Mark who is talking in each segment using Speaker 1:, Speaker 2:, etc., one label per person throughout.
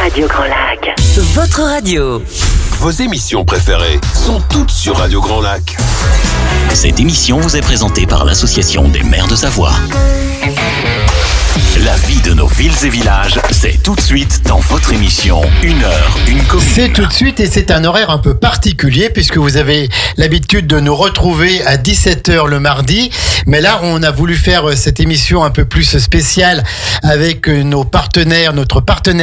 Speaker 1: Radio Grand Lac.
Speaker 2: Votre radio.
Speaker 3: Vos émissions préférées sont toutes sur Radio Grand Lac.
Speaker 4: Cette émission vous est présentée par l'Association des maires de Savoie. La vie de nos villes et villages, c'est tout de suite dans votre émission 1 heure, une commune.
Speaker 5: C'est tout de suite et c'est un horaire un peu particulier puisque vous avez l'habitude de nous retrouver à 17h le mardi. Mais là, on a voulu faire cette émission un peu plus spéciale avec notre partenaire,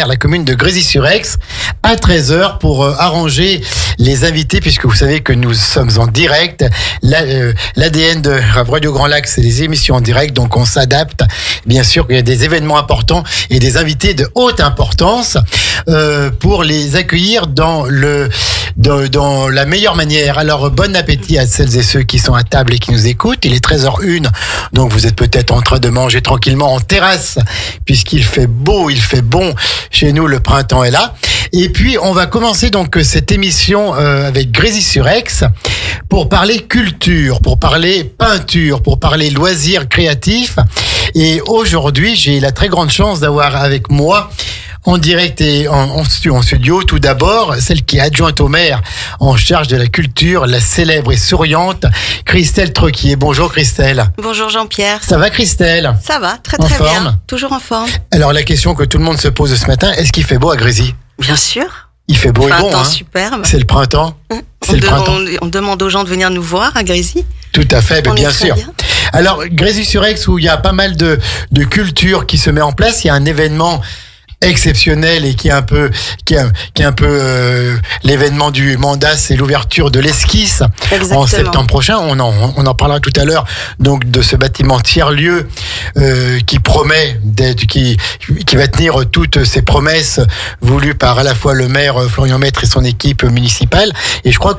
Speaker 5: la commune de Grésy-sur-Aix, à 13h pour arranger les invités puisque vous savez que nous sommes en direct. L'ADN de Radio Grand Lac, c'est les émissions en direct, donc on s'adapte. Bien sûr qu'il y a des événements importants et des invités de haute importance pour les accueillir dans la meilleure manière. Alors bon appétit à celles et ceux qui sont à table et qui nous écoutent. Il est 13h01, donc vous êtes peut-être en train de manger tranquillement en terrasse puisqu'il fait beau, il fait bon chez nous, le printemps est là. Et puis on va commencer donc cette émission avec Grésy-sur-Aix pour parler culture, pour parler peinture, pour parler loisirs créatifs. Et aujourd'hui, j'ai la très grande chance d'avoir avec moi en direct et en studio, tout d'abord, celle qui est adjointe au maire en charge de la culture, la célèbre et souriante Christelle Troquier. Bonjour Christelle.
Speaker 6: Bonjour Jean-Pierre.
Speaker 5: Ça va Christelle?
Speaker 6: Ça va, très
Speaker 5: en
Speaker 6: très
Speaker 5: forme?
Speaker 6: bien. Toujours en forme.
Speaker 5: Alors la question que tout le monde se pose ce matin, est-ce qu'il fait beau à Grésy?
Speaker 6: Bien sûr.
Speaker 5: Il fait beau et bon,
Speaker 6: Printemps
Speaker 5: hein?
Speaker 6: superbe.
Speaker 5: C'est le printemps.
Speaker 6: On demande aux gens de venir nous voir à Grésy.
Speaker 5: Tout à fait,
Speaker 6: On est
Speaker 5: bien
Speaker 6: très
Speaker 5: sûr.
Speaker 6: bien.
Speaker 5: Alors, Grésy-sur-Aix, où il y a pas mal de culture qui se met en place, il y a un événement exceptionnel et qui est un peu l'événement du mandat, c'est l'ouverture de l'esquisse en septembre prochain. On en parlera tout à l'heure, donc de ce bâtiment tiers-lieu qui promet qui va tenir toutes ces promesses voulues par à la fois le maire Florian Maître et son équipe municipale. Et je crois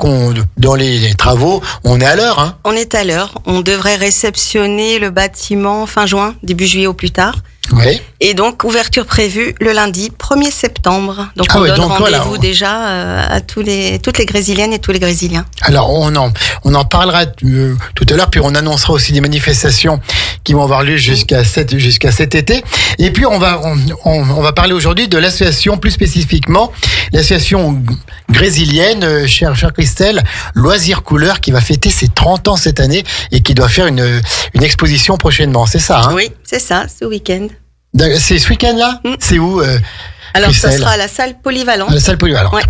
Speaker 5: dans les travaux, on est à l'heure, hein.
Speaker 6: On est à l'heure. On devrait réceptionner le bâtiment fin juin, début juillet au plus tard.
Speaker 5: Oui.
Speaker 6: Et donc, ouverture prévue le lundi 1er septembre. Donc, on donne rendez-vous déjà à toutes les Grésiliennes et tous les Grésiliens. Alors,
Speaker 5: on en parlera tout à l'heure, puis on annoncera aussi des manifestations qui vont avoir lieu jusqu'à cet été. Et puis, on va parler aujourd'hui de l'association, plus spécifiquement, l'association grésilienne, chère Christelle, Loisirs Couleurs, qui va fêter ses 30 ans cette année et qui doit faire une exposition prochainement. C'est ça, hein?
Speaker 6: Oui, c'est ça, ce week-end.
Speaker 5: C'est ce week-end-là? C'est où
Speaker 6: Alors,
Speaker 5: Christelle?
Speaker 6: ça sera à la salle polyvalente.
Speaker 5: À la salle polyvalente.
Speaker 6: Ouais,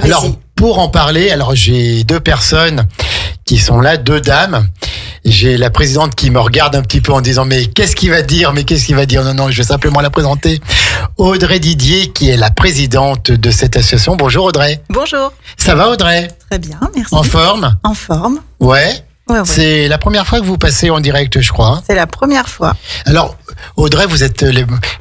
Speaker 5: alors, pour en parler, j'ai deux personnes qui sont là, deux dames. J'ai la présidente qui me regarde un petit peu en disant mais qu'est-ce qu'il va dire? Non, je vais simplement la présenter. Audrey Didier, qui est la présidente de cette association. Bonjour Audrey.
Speaker 7: Bonjour.
Speaker 5: Ça va Audrey?
Speaker 7: Très bien, merci.
Speaker 5: En forme?
Speaker 7: En forme.
Speaker 5: Ouais.
Speaker 7: Ouais.
Speaker 5: C'est la première fois que vous passez en direct, je crois.
Speaker 7: C'est la première fois.
Speaker 5: Alors, Audrey, vous êtes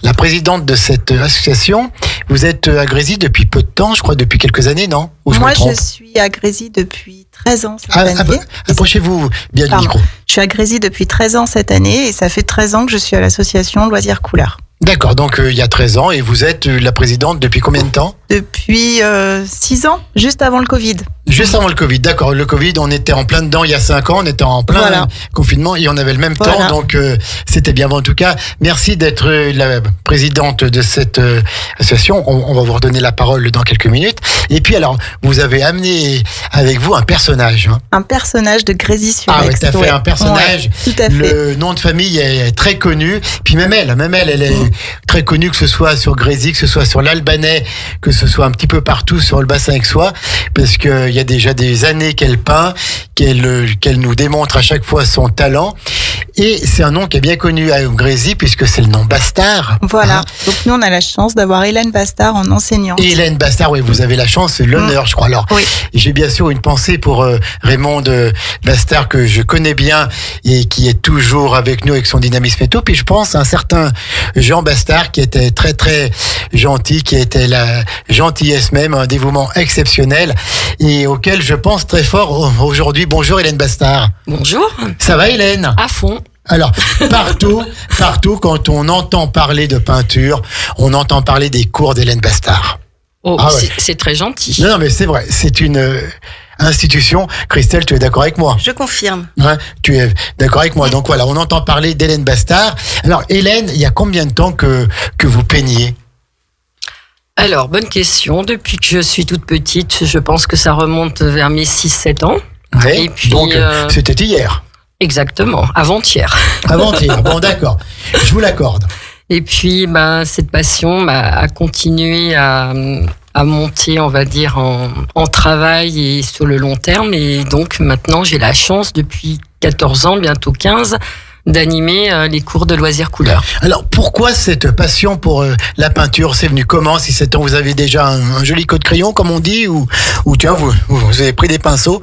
Speaker 5: la présidente de cette association. Vous êtes à Grésy depuis peu de temps, je crois, depuis quelques années, non?
Speaker 7: Moi, je suis à Grésy depuis 13 ans cette année.
Speaker 5: Approchez-vous bien du micro.
Speaker 7: Je suis à Grésy depuis 13 ans cette année et ça fait 13 ans que je suis à l'association Loisirs Couleurs.
Speaker 5: D'accord, donc il y a 13 ans et vous êtes la présidente depuis combien de temps?
Speaker 7: Depuis 6 ans, juste avant le Covid.
Speaker 5: Juste avant le Covid, d'accord. Le Covid, on était en plein dedans il y a 5 ans, on était en plein confinement et on avait le même temps, donc c'était bien. Bon, en tout cas, merci d'être la présidente de cette association. On va vous redonner la parole dans quelques minutes. Et puis alors, vous avez amené avec vous un personnage. Hein.
Speaker 7: Un personnage de Grésy-sur-Aix.
Speaker 5: Ah oui, t'as fait un personnage.
Speaker 7: Ouais, tout à fait.
Speaker 5: Le nom de famille est très connu. Puis même elle est très connue, que ce soit sur Grésy, que ce soit sur l'Albanais, que ce soit un petit peu partout sur le bassin aixois, parce qu'il y a déjà des années qu'elle peint, qu'elle nous démontre à chaque fois son talent. Et c'est un nom qui est bien connu à Grésy, puisque c'est le nom Bastard.
Speaker 7: Voilà. Hein. Donc nous, on a la chance d'avoir Hélène Bastard en enseignante.
Speaker 5: Et Hélène Bastard, oui, vous avez la chance, c'est l'honneur, je crois. Alors,
Speaker 7: oui.
Speaker 5: J'ai bien sûr une pensée pour Raymond Bastard, que je connais bien et qui est toujours avec nous avec son dynamisme et tout. Puis je pense à un certain Jean Bastard, qui était très très gentil, qui était la gentillesse même, un dévouement exceptionnel et auquel je pense très fort aujourd'hui. Bonjour Hélène Bastard.
Speaker 8: Bonjour.
Speaker 5: Ça va Hélène? À
Speaker 8: fond.
Speaker 5: Alors, partout, quand on entend parler de peinture, on entend parler des cours d'Hélène Bastard.
Speaker 8: Oh, c'est très gentil.
Speaker 5: Non, mais c'est vrai, c'est une institution. Christelle, tu es d'accord avec moi?
Speaker 6: Je confirme.
Speaker 5: Hein, tu es d'accord avec moi. Donc voilà, on entend parler d'Hélène Bastard. Alors Hélène, il y a combien de temps que vous peignez?
Speaker 8: Alors, bonne question. Depuis que je suis toute petite, je pense que ça remonte vers mes 6-7 ans.
Speaker 5: Ouais, et puis, donc, c'était hier.
Speaker 8: Exactement, avant-hier.
Speaker 5: Avant-hier, bon d'accord, je vous l'accorde.
Speaker 8: Et puis, cette passion a continué à monter, on va dire, en travail et sur le long terme. Et donc, maintenant, j'ai la chance, depuis 14 ans, bientôt 15, d'animer les cours de loisirs couleurs.
Speaker 5: Alors, pourquoi cette passion pour la peinture? C'est venu comment? Si 7 ans, vous avez déjà un joli coup de crayon, comme on dit, ou tiens, vous avez pris des pinceaux?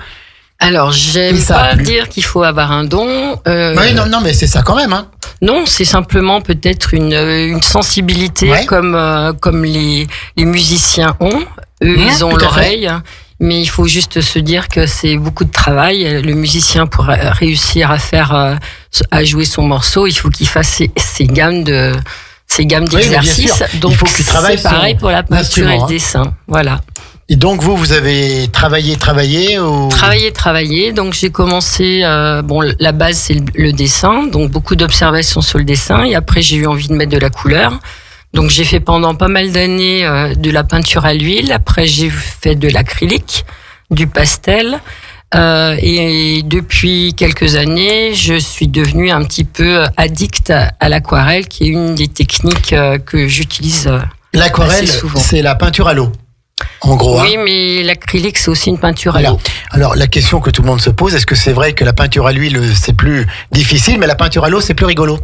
Speaker 8: Alors, j'aime pas dire qu'il faut avoir un don.
Speaker 5: Oui, non, mais c'est ça quand même. Hein.
Speaker 8: Non, c'est simplement peut-être une sensibilité comme les musiciens ont. Eux, ils ont l'oreille. Mais il faut juste se dire que c'est beaucoup de travail. Le musicien, pour réussir à jouer son morceau, il faut qu'il fasse ses gammes d'exercices. Donc,
Speaker 5: il faut qu'il travaille.
Speaker 8: C'est pareil pour la peinture et le dessin. Voilà.
Speaker 5: Et donc vous avez travaillé ou...
Speaker 8: Travaillé. Donc j'ai commencé, la base c'est le dessin, donc beaucoup d'observations sur le dessin. Et après j'ai eu envie de mettre de la couleur. Donc j'ai fait pendant pas mal d'années de la peinture à l'huile. Après j'ai fait de l'acrylique, du pastel. Et depuis quelques années, je suis devenue un petit peu addict à l'aquarelle, qui est une des techniques que j'utilise.
Speaker 5: L'aquarelle, c'est la peinture à l'eau. En gros,
Speaker 8: oui, mais l'acrylique, c'est aussi une peinture à l'eau.
Speaker 5: Alors, la question que tout le monde se pose, est-ce que c'est vrai que la peinture à l'huile, c'est plus difficile, mais la peinture à l'eau, c'est plus rigolo?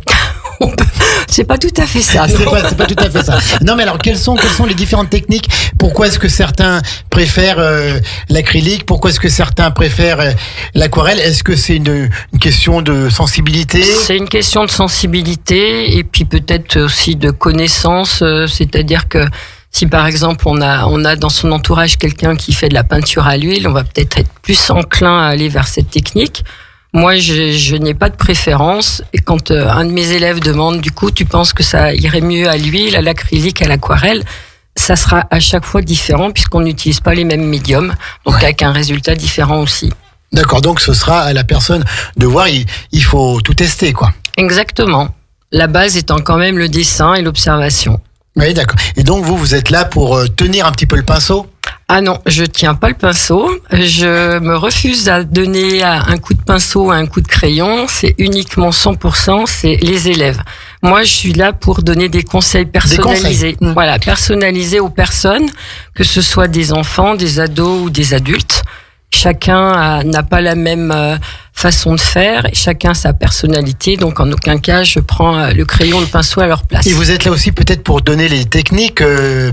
Speaker 8: C'est pas tout à fait ça.
Speaker 5: C'est pas tout à fait ça. Non, mais alors, quelles sont les différentes techniques? Pourquoi est-ce que certains préfèrent l'acrylique? Pourquoi est-ce que certains préfèrent l'aquarelle? Est-ce que c'est une question de sensibilité?
Speaker 8: C'est une question de sensibilité et puis peut-être aussi de connaissance. C'est-à-dire que si par exemple on a dans son entourage quelqu'un qui fait de la peinture à l'huile, on va peut-être être plus enclin à aller vers cette technique. Moi, je n'ai pas de préférence. Et quand un de mes élèves demande, du coup, tu penses que ça irait mieux à l'huile, à l'acrylique, à l'aquarelle, ça sera à chaque fois différent puisqu'on n'utilise pas les mêmes médiums, donc avec un résultat différent aussi.
Speaker 5: D'accord, donc ce sera à la personne de voir, il faut tout tester, quoi.
Speaker 8: Exactement. La base étant quand même le dessin et l'observation.
Speaker 5: Oui, d'accord. Et donc vous êtes là pour tenir un petit peu le pinceau?
Speaker 8: Ah non, je tiens pas le pinceau. Je me refuse à donner un coup de pinceau, un coup de crayon. C'est uniquement 100%, c'est les élèves. Moi, je suis là pour donner des conseils personnalisés. Voilà, personnalisés aux personnes, que ce soit des enfants, des ados ou des adultes. Chacun n'a pas la même façon de faire, et chacun sa personnalité, donc en aucun cas je prends le crayon, le pinceau à leur place.
Speaker 5: Et vous êtes là aussi peut-être pour donner les techniques,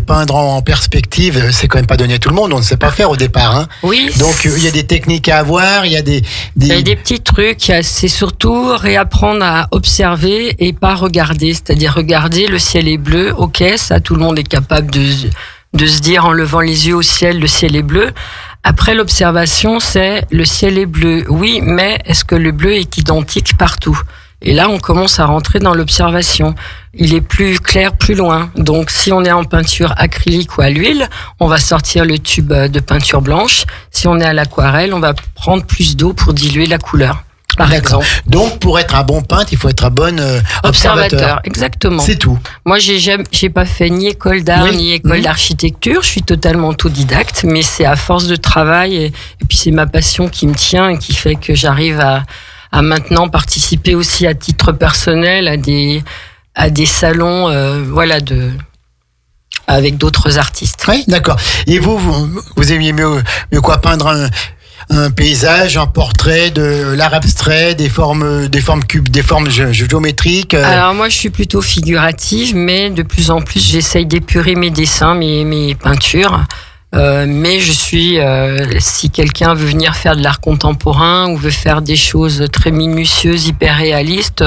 Speaker 5: peindre en perspective, c'est quand même pas donné à tout le monde, on ne sait pas faire au départ. Hein.
Speaker 8: Oui.
Speaker 5: Donc il y a des techniques à avoir, il y a des
Speaker 8: petits trucs, c'est surtout réapprendre à observer et pas regarder, c'est-à-dire regarder, le ciel est bleu, ok, ça tout le monde est capable de se dire en levant les yeux au ciel, le ciel est bleu. Après, l'observation, c'est le ciel est bleu. Oui, mais est-ce que le bleu est identique partout? Et là, on commence à rentrer dans l'observation. Il est plus clair, plus loin. Donc, si on est en peinture acrylique ou à l'huile, on va sortir le tube de peinture blanche. Si on est à l'aquarelle, on va prendre plus d'eau pour diluer la couleur. Par exemple.
Speaker 5: Donc, pour être un bon peintre, il faut être un bon observateur.
Speaker 8: Exactement.
Speaker 5: C'est tout.
Speaker 8: Moi, j'ai pas fait ni école d'art, ni école d'architecture. Je suis totalement autodidacte, mais c'est à force de travail et puis c'est ma passion qui me tient et qui fait que j'arrive à maintenant participer aussi à titre personnel à des salons, avec d'autres artistes.
Speaker 5: Oui, d'accord. Et vous aimiez mieux quoi, peindre un paysage, un portrait, de l'art abstrait, des formes cubes, des formes géométriques.
Speaker 8: Alors moi, je suis plutôt figurative, mais de plus en plus, j'essaye d'épurer mes dessins, mes peintures. Mais je suis, si quelqu'un veut venir faire de l'art contemporain ou veut faire des choses très minutieuses, hyper réalistes,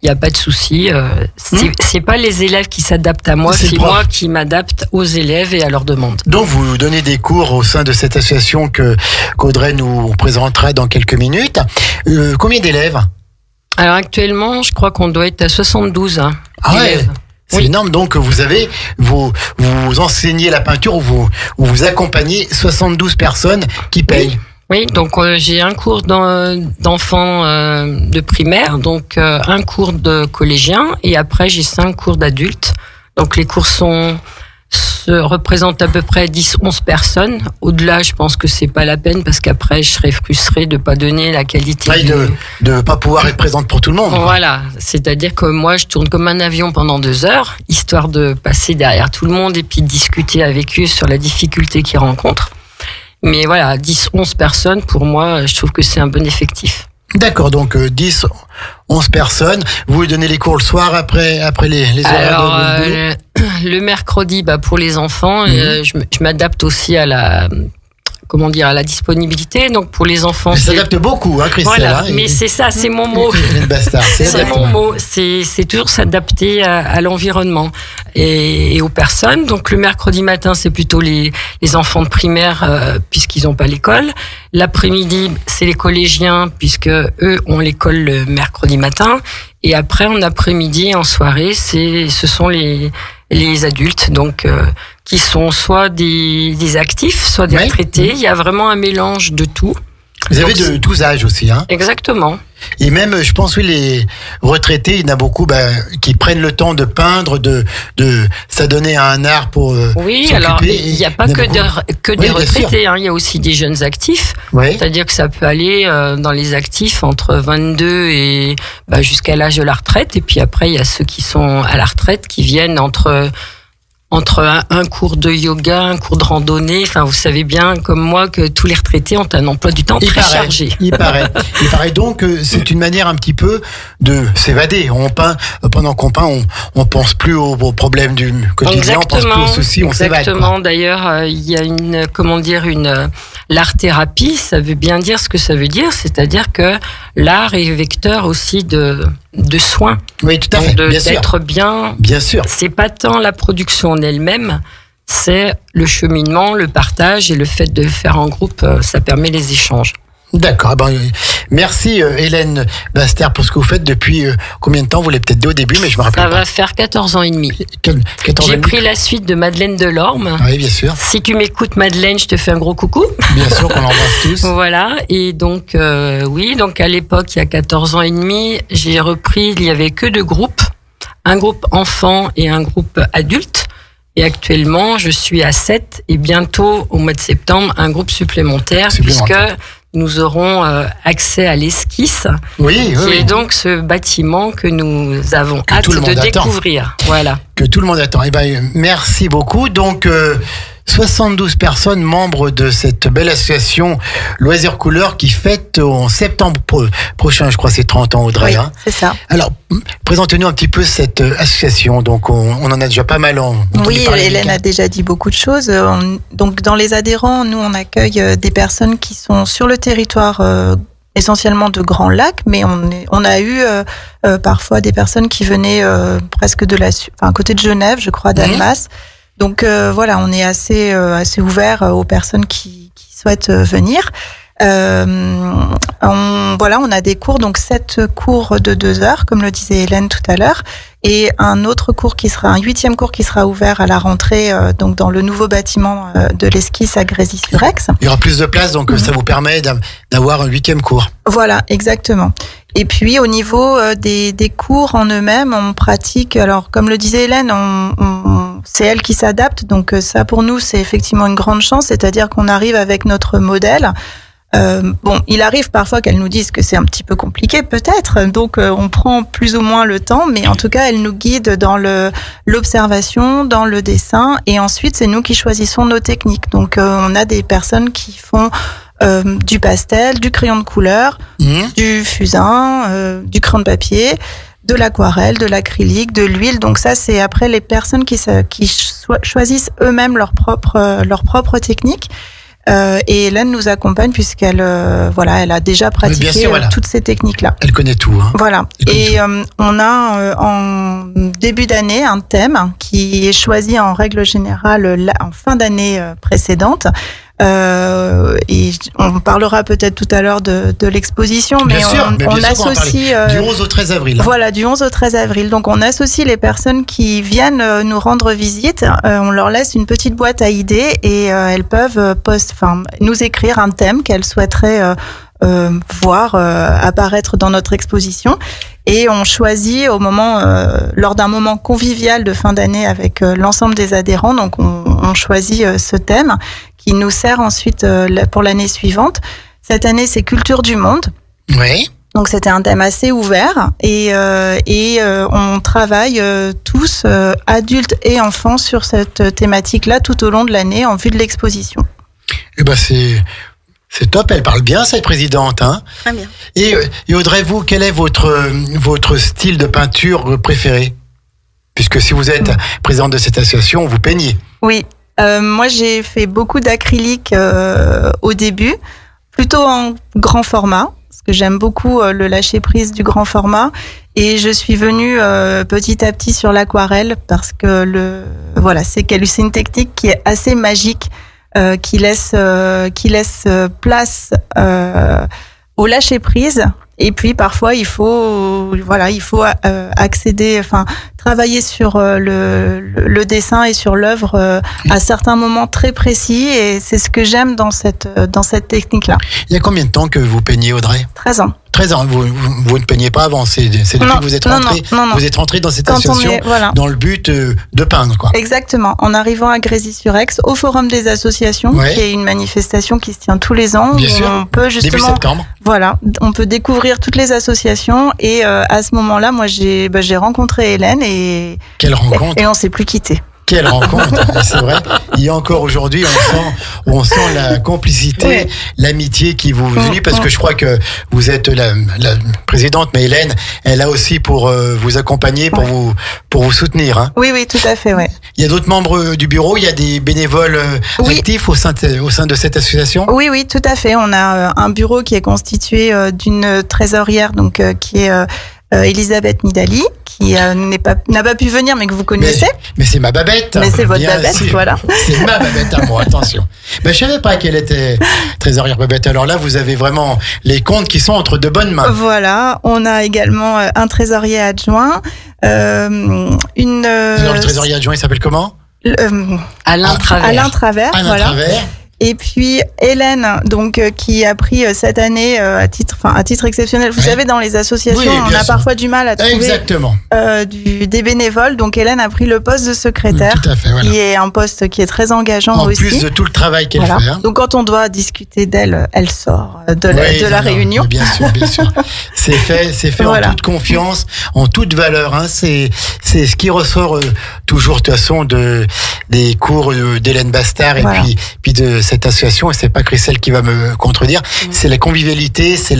Speaker 8: il n'y a pas de souci. C'est pas les élèves qui s'adaptent à moi, c'est moi qui m'adapte aux élèves et à leurs demandes.
Speaker 5: Donc vous donnez des cours au sein de cette association qu'Audrey nous présentera dans quelques minutes. Combien d'élèves?
Speaker 8: Alors actuellement, je crois qu'on doit être à 72 élèves.
Speaker 5: Ouais. C'est énorme, donc vous enseignez la peinture ou vous accompagnez 72 personnes qui payent.
Speaker 8: Oui, donc j'ai un cours d'enfants de primaire, donc un cours de collégiens, et après j'ai 5 cours d'adultes. Donc les cours sont représente à peu près 10-11 personnes. Au-delà, je pense que c'est pas la peine parce qu'après, je serais frustrée de pas donner la qualité.
Speaker 5: De pas pouvoir être présente pour tout le monde.
Speaker 8: Voilà. C'est-à-dire que moi, je tourne comme un avion pendant 2 heures, histoire de passer derrière tout le monde et puis de discuter avec eux sur la difficulté qu'ils rencontrent. Mais voilà, 10-11 personnes, pour moi, je trouve que c'est un bon effectif.
Speaker 5: D'accord, donc 10, 11 personnes. Vous donnez les cours le soir après les horaires de boulot.
Speaker 8: Le mercredi, pour les enfants, je m'adapte aussi à la disponibilité. Donc pour les enfants,
Speaker 5: elle s'adapte beaucoup, hein, Christelle.
Speaker 8: Voilà, mais c'est ça, c'est mon mot. C'est mon mot. C'est toujours s'adapter à l'environnement et aux personnes. Donc le mercredi matin, c'est plutôt les enfants de primaire puisqu'ils n'ont pas l'école. L'après-midi, c'est les collégiens puisque eux ont l'école le mercredi matin. Et après, en après-midi et en soirée, ce sont les adultes, donc qui sont soit des actifs, soit des retraités. Il y a vraiment un mélange de tout.
Speaker 5: Vous avez de tous âges aussi, hein?
Speaker 8: Exactement.
Speaker 5: Et même, je pense, les retraités, il y en a beaucoup qui prennent le temps de peindre, de s'adonner à un art pour s'occuper.
Speaker 8: Alors, il n'y a pas que des retraités, hein, il y a aussi des jeunes actifs. Oui. C'est-à-dire que ça peut aller dans les actifs entre 22 et jusqu'à l'âge de la retraite. Et puis après, il y a ceux qui sont à la retraite qui viennent entre un cours de yoga, un cours de randonnée. Enfin, vous savez bien, comme moi, que tous les retraités ont un emploi du temps très chargé.
Speaker 5: Il paraît donc que c'est une manière un petit peu de s'évader. On peint, pendant qu'on peint, on pense plus aux problèmes du quotidien, on pense plus aux soucis, on s'évade.
Speaker 8: Exactement. D'ailleurs, il y a l'art-thérapie, ça veut bien dire ce que ça veut dire, c'est-à-dire que l'art est vecteur aussi de soins.
Speaker 5: Oui, tout à fait.
Speaker 8: D'être bien.
Speaker 5: Bien sûr.
Speaker 8: C'est pas tant la production en elle-même, c'est le cheminement, le partage et le fait de faire en groupe, ça permet les échanges.
Speaker 5: D'accord. Merci Hélène Baster pour ce que vous faites depuis combien de temps? Vous l'avez peut-être dit au début, mais je me rappelle pas.
Speaker 8: Ça va faire 14 ans et demi. J'ai pris la suite de Madeleine Delorme.
Speaker 5: Oui, bien sûr.
Speaker 8: Si tu m'écoutes, Madeleine, je te fais un gros coucou.
Speaker 5: Bien sûr qu'on l'embrasse tous.
Speaker 8: Voilà. Et donc, donc à l'époque, il y a 14 ans et demi, j'ai repris, il n'y avait que 2 groupes. Un groupe enfant et un groupe adulte. Et actuellement, je suis à 7 et bientôt, au mois de septembre, un groupe supplémentaire. Puisque nous aurons accès à l'esquisse.
Speaker 5: Oui.
Speaker 8: Et donc ce bâtiment que nous avons hâte de découvrir. Voilà.
Speaker 5: Que tout le monde attend. Merci beaucoup. Donc, 72 personnes membres de cette belle association Loisirs Couleurs qui fête en septembre prochain, je crois, c'est 30 ans, Audrey.
Speaker 7: Oui, c'est ça.
Speaker 5: Alors, présentez-nous un petit peu cette association. Donc, on en a déjà pas mal
Speaker 7: Oui, Hélène a déjà dit beaucoup de choses. Donc, dans les adhérents, nous, on accueille des personnes qui sont sur le territoire essentiellement de Grands Lacs, mais on a eu parfois des personnes qui venaient presque à côté de Genève, je crois, d'Almas. Donc voilà, on est assez ouvert aux personnes qui souhaitent venir. On a des cours, donc 7 cours de 2 heures, comme le disait Hélène tout à l'heure, et un autre cours un 8e cours qui sera ouvert à la rentrée, donc dans le nouveau bâtiment de l'Esquisse à Grésy-sur-Aix.
Speaker 5: Il y aura plus de place, donc ça vous permet d'avoir un 8e cours.
Speaker 7: Voilà, exactement. Et puis au niveau des cours en eux-mêmes, on pratique, alors comme le disait Hélène, c'est elle qui s'adapte, donc ça pour nous c'est effectivement une grande chance, c'est-à-dire qu'on arrive avec notre modèle. Il arrive parfois qu'elle nous dise que c'est un petit peu compliqué peut-être, donc on prend plus ou moins le temps, mais en tout cas elle nous guide dans l'observation, dans le dessin, et ensuite c'est nous qui choisissons nos techniques. Donc on a des personnes qui font du pastel, du crayon de couleur, du fusain, du crayon de papier, de l'aquarelle, de l'acrylique, de l'huile. Donc ça, c'est après les personnes qui choisissent eux-mêmes leur propre technique. Et Hélène nous accompagne puisqu'elle elle a déjà pratiqué toutes ces techniques-là.
Speaker 5: Elle connaît tout. Hein.
Speaker 7: Voilà. On a en début d'année un thème qui est choisi en règle générale en fin d'année précédente. Et on parlera peut-être tout à l'heure de l'exposition, mais on associe
Speaker 5: du 11 au 13 avril.
Speaker 7: Voilà, du 11 au 13 avril. Donc on associe les personnes qui viennent nous rendre visite. On leur laisse une petite boîte à idées et elles peuvent nous écrire un thème qu'elles souhaiteraient voir apparaître dans notre exposition. Et on choisit lors d'un moment convivial de fin d'année avec l'ensemble des adhérents. Donc on choisit ce thème qui nous sert ensuite pour l'année suivante. Cette année, c'est culture du monde.
Speaker 5: Oui.
Speaker 7: Donc c'était un thème assez ouvert et on travaille tous, adultes et enfants, sur cette thématique-là tout au long de l'année en vue de l'exposition.
Speaker 5: Eh ben c'est top, elle parle bien cette présidente, hein.
Speaker 6: Très bien.
Speaker 5: Et Audrey, vous, quel est votre style de peinture préféré? Puisque si vous êtes présidente de cette association, vous peignez.
Speaker 7: Oui, moi j'ai fait beaucoup d'acrylique au début, plutôt en grand format. Parce que j'aime beaucoup le lâcher-prise du grand format, et je suis venue petit à petit sur l'aquarelle parce que c'est une technique qui est assez magique, qui laisse place au lâcher-prise. Et puis parfois il faut accéder, travailler sur le dessin et sur l'œuvre à certains moments très précis, et c'est ce que j'aime dans cette technique-là.
Speaker 5: Il y a combien de temps que vous peignez, Audrey?
Speaker 7: 13 ans.
Speaker 5: 13 ans, vous ne peignez pas avant, c'est depuis que vous êtes rentrée.
Speaker 7: Non.
Speaker 5: Vous êtes rentrée dans cette association dans le but de peindre, quoi.
Speaker 7: Exactement. En arrivant à Grésy-sur-Aix, au Forum des associations, qui est une manifestation qui se tient tous les ans.
Speaker 5: Bien sûr.
Speaker 7: On peut justement,
Speaker 5: début septembre.
Speaker 7: Voilà, on peut découvrir toutes les associations, et à ce moment-là, moi j'ai rencontré Hélène, et
Speaker 5: quelle rencontre.
Speaker 7: Et on s'est plus quitté.
Speaker 5: Quelle rencontre, c'est vrai. Il y a encore aujourd'hui, on sent la complicité, l'amitié qui vous unit, parce que je crois que vous êtes la présidente, mais Hélène, elle a aussi pour vous accompagner, pour vous soutenir. Hein.
Speaker 7: Oui, tout à fait, ouais.
Speaker 5: Il y a d'autres membres du bureau, il y a des bénévoles actifs au sein de cette association.
Speaker 7: Oui, tout à fait. On a un bureau qui est constitué d'une trésorière, donc qui est Elisabeth Nidali, qui n'a pas pu venir, mais que vous connaissez.
Speaker 5: Mais c'est ma Babette.
Speaker 7: Mais c'est votre Babette, voilà.
Speaker 5: C'est ma Babette à moi, attention. Je savais pas qu'elle était trésorière Babette. Alors là, vous avez vraiment les comptes qui sont entre de bonnes mains.
Speaker 7: Voilà. On a également un trésorier adjoint.
Speaker 5: Alors le trésorier adjoint, il s'appelle comment?
Speaker 8: Alain Travers.
Speaker 7: Alain Travers. Et puis Hélène, donc qui a pris cette année à titre exceptionnel. Vous savez, dans les associations, on a parfois du mal à trouver des bénévoles. Donc Hélène a pris le poste de secrétaire,
Speaker 5: tout à fait,
Speaker 7: qui est un poste qui est très engageant aussi.
Speaker 5: En plus de tout le travail qu'elle fait. Hein.
Speaker 7: Donc quand on doit discuter d'elle, elle sort de la réunion.
Speaker 5: Bien sûr. C'est fait en toute confiance, en toute valeur. Hein. C'est ce qui ressort toujours de toute façon des cours d'Hélène Bastard et puis de cette association, et c'est pas Christelle qui va me contredire, c'est la convivialité, c'est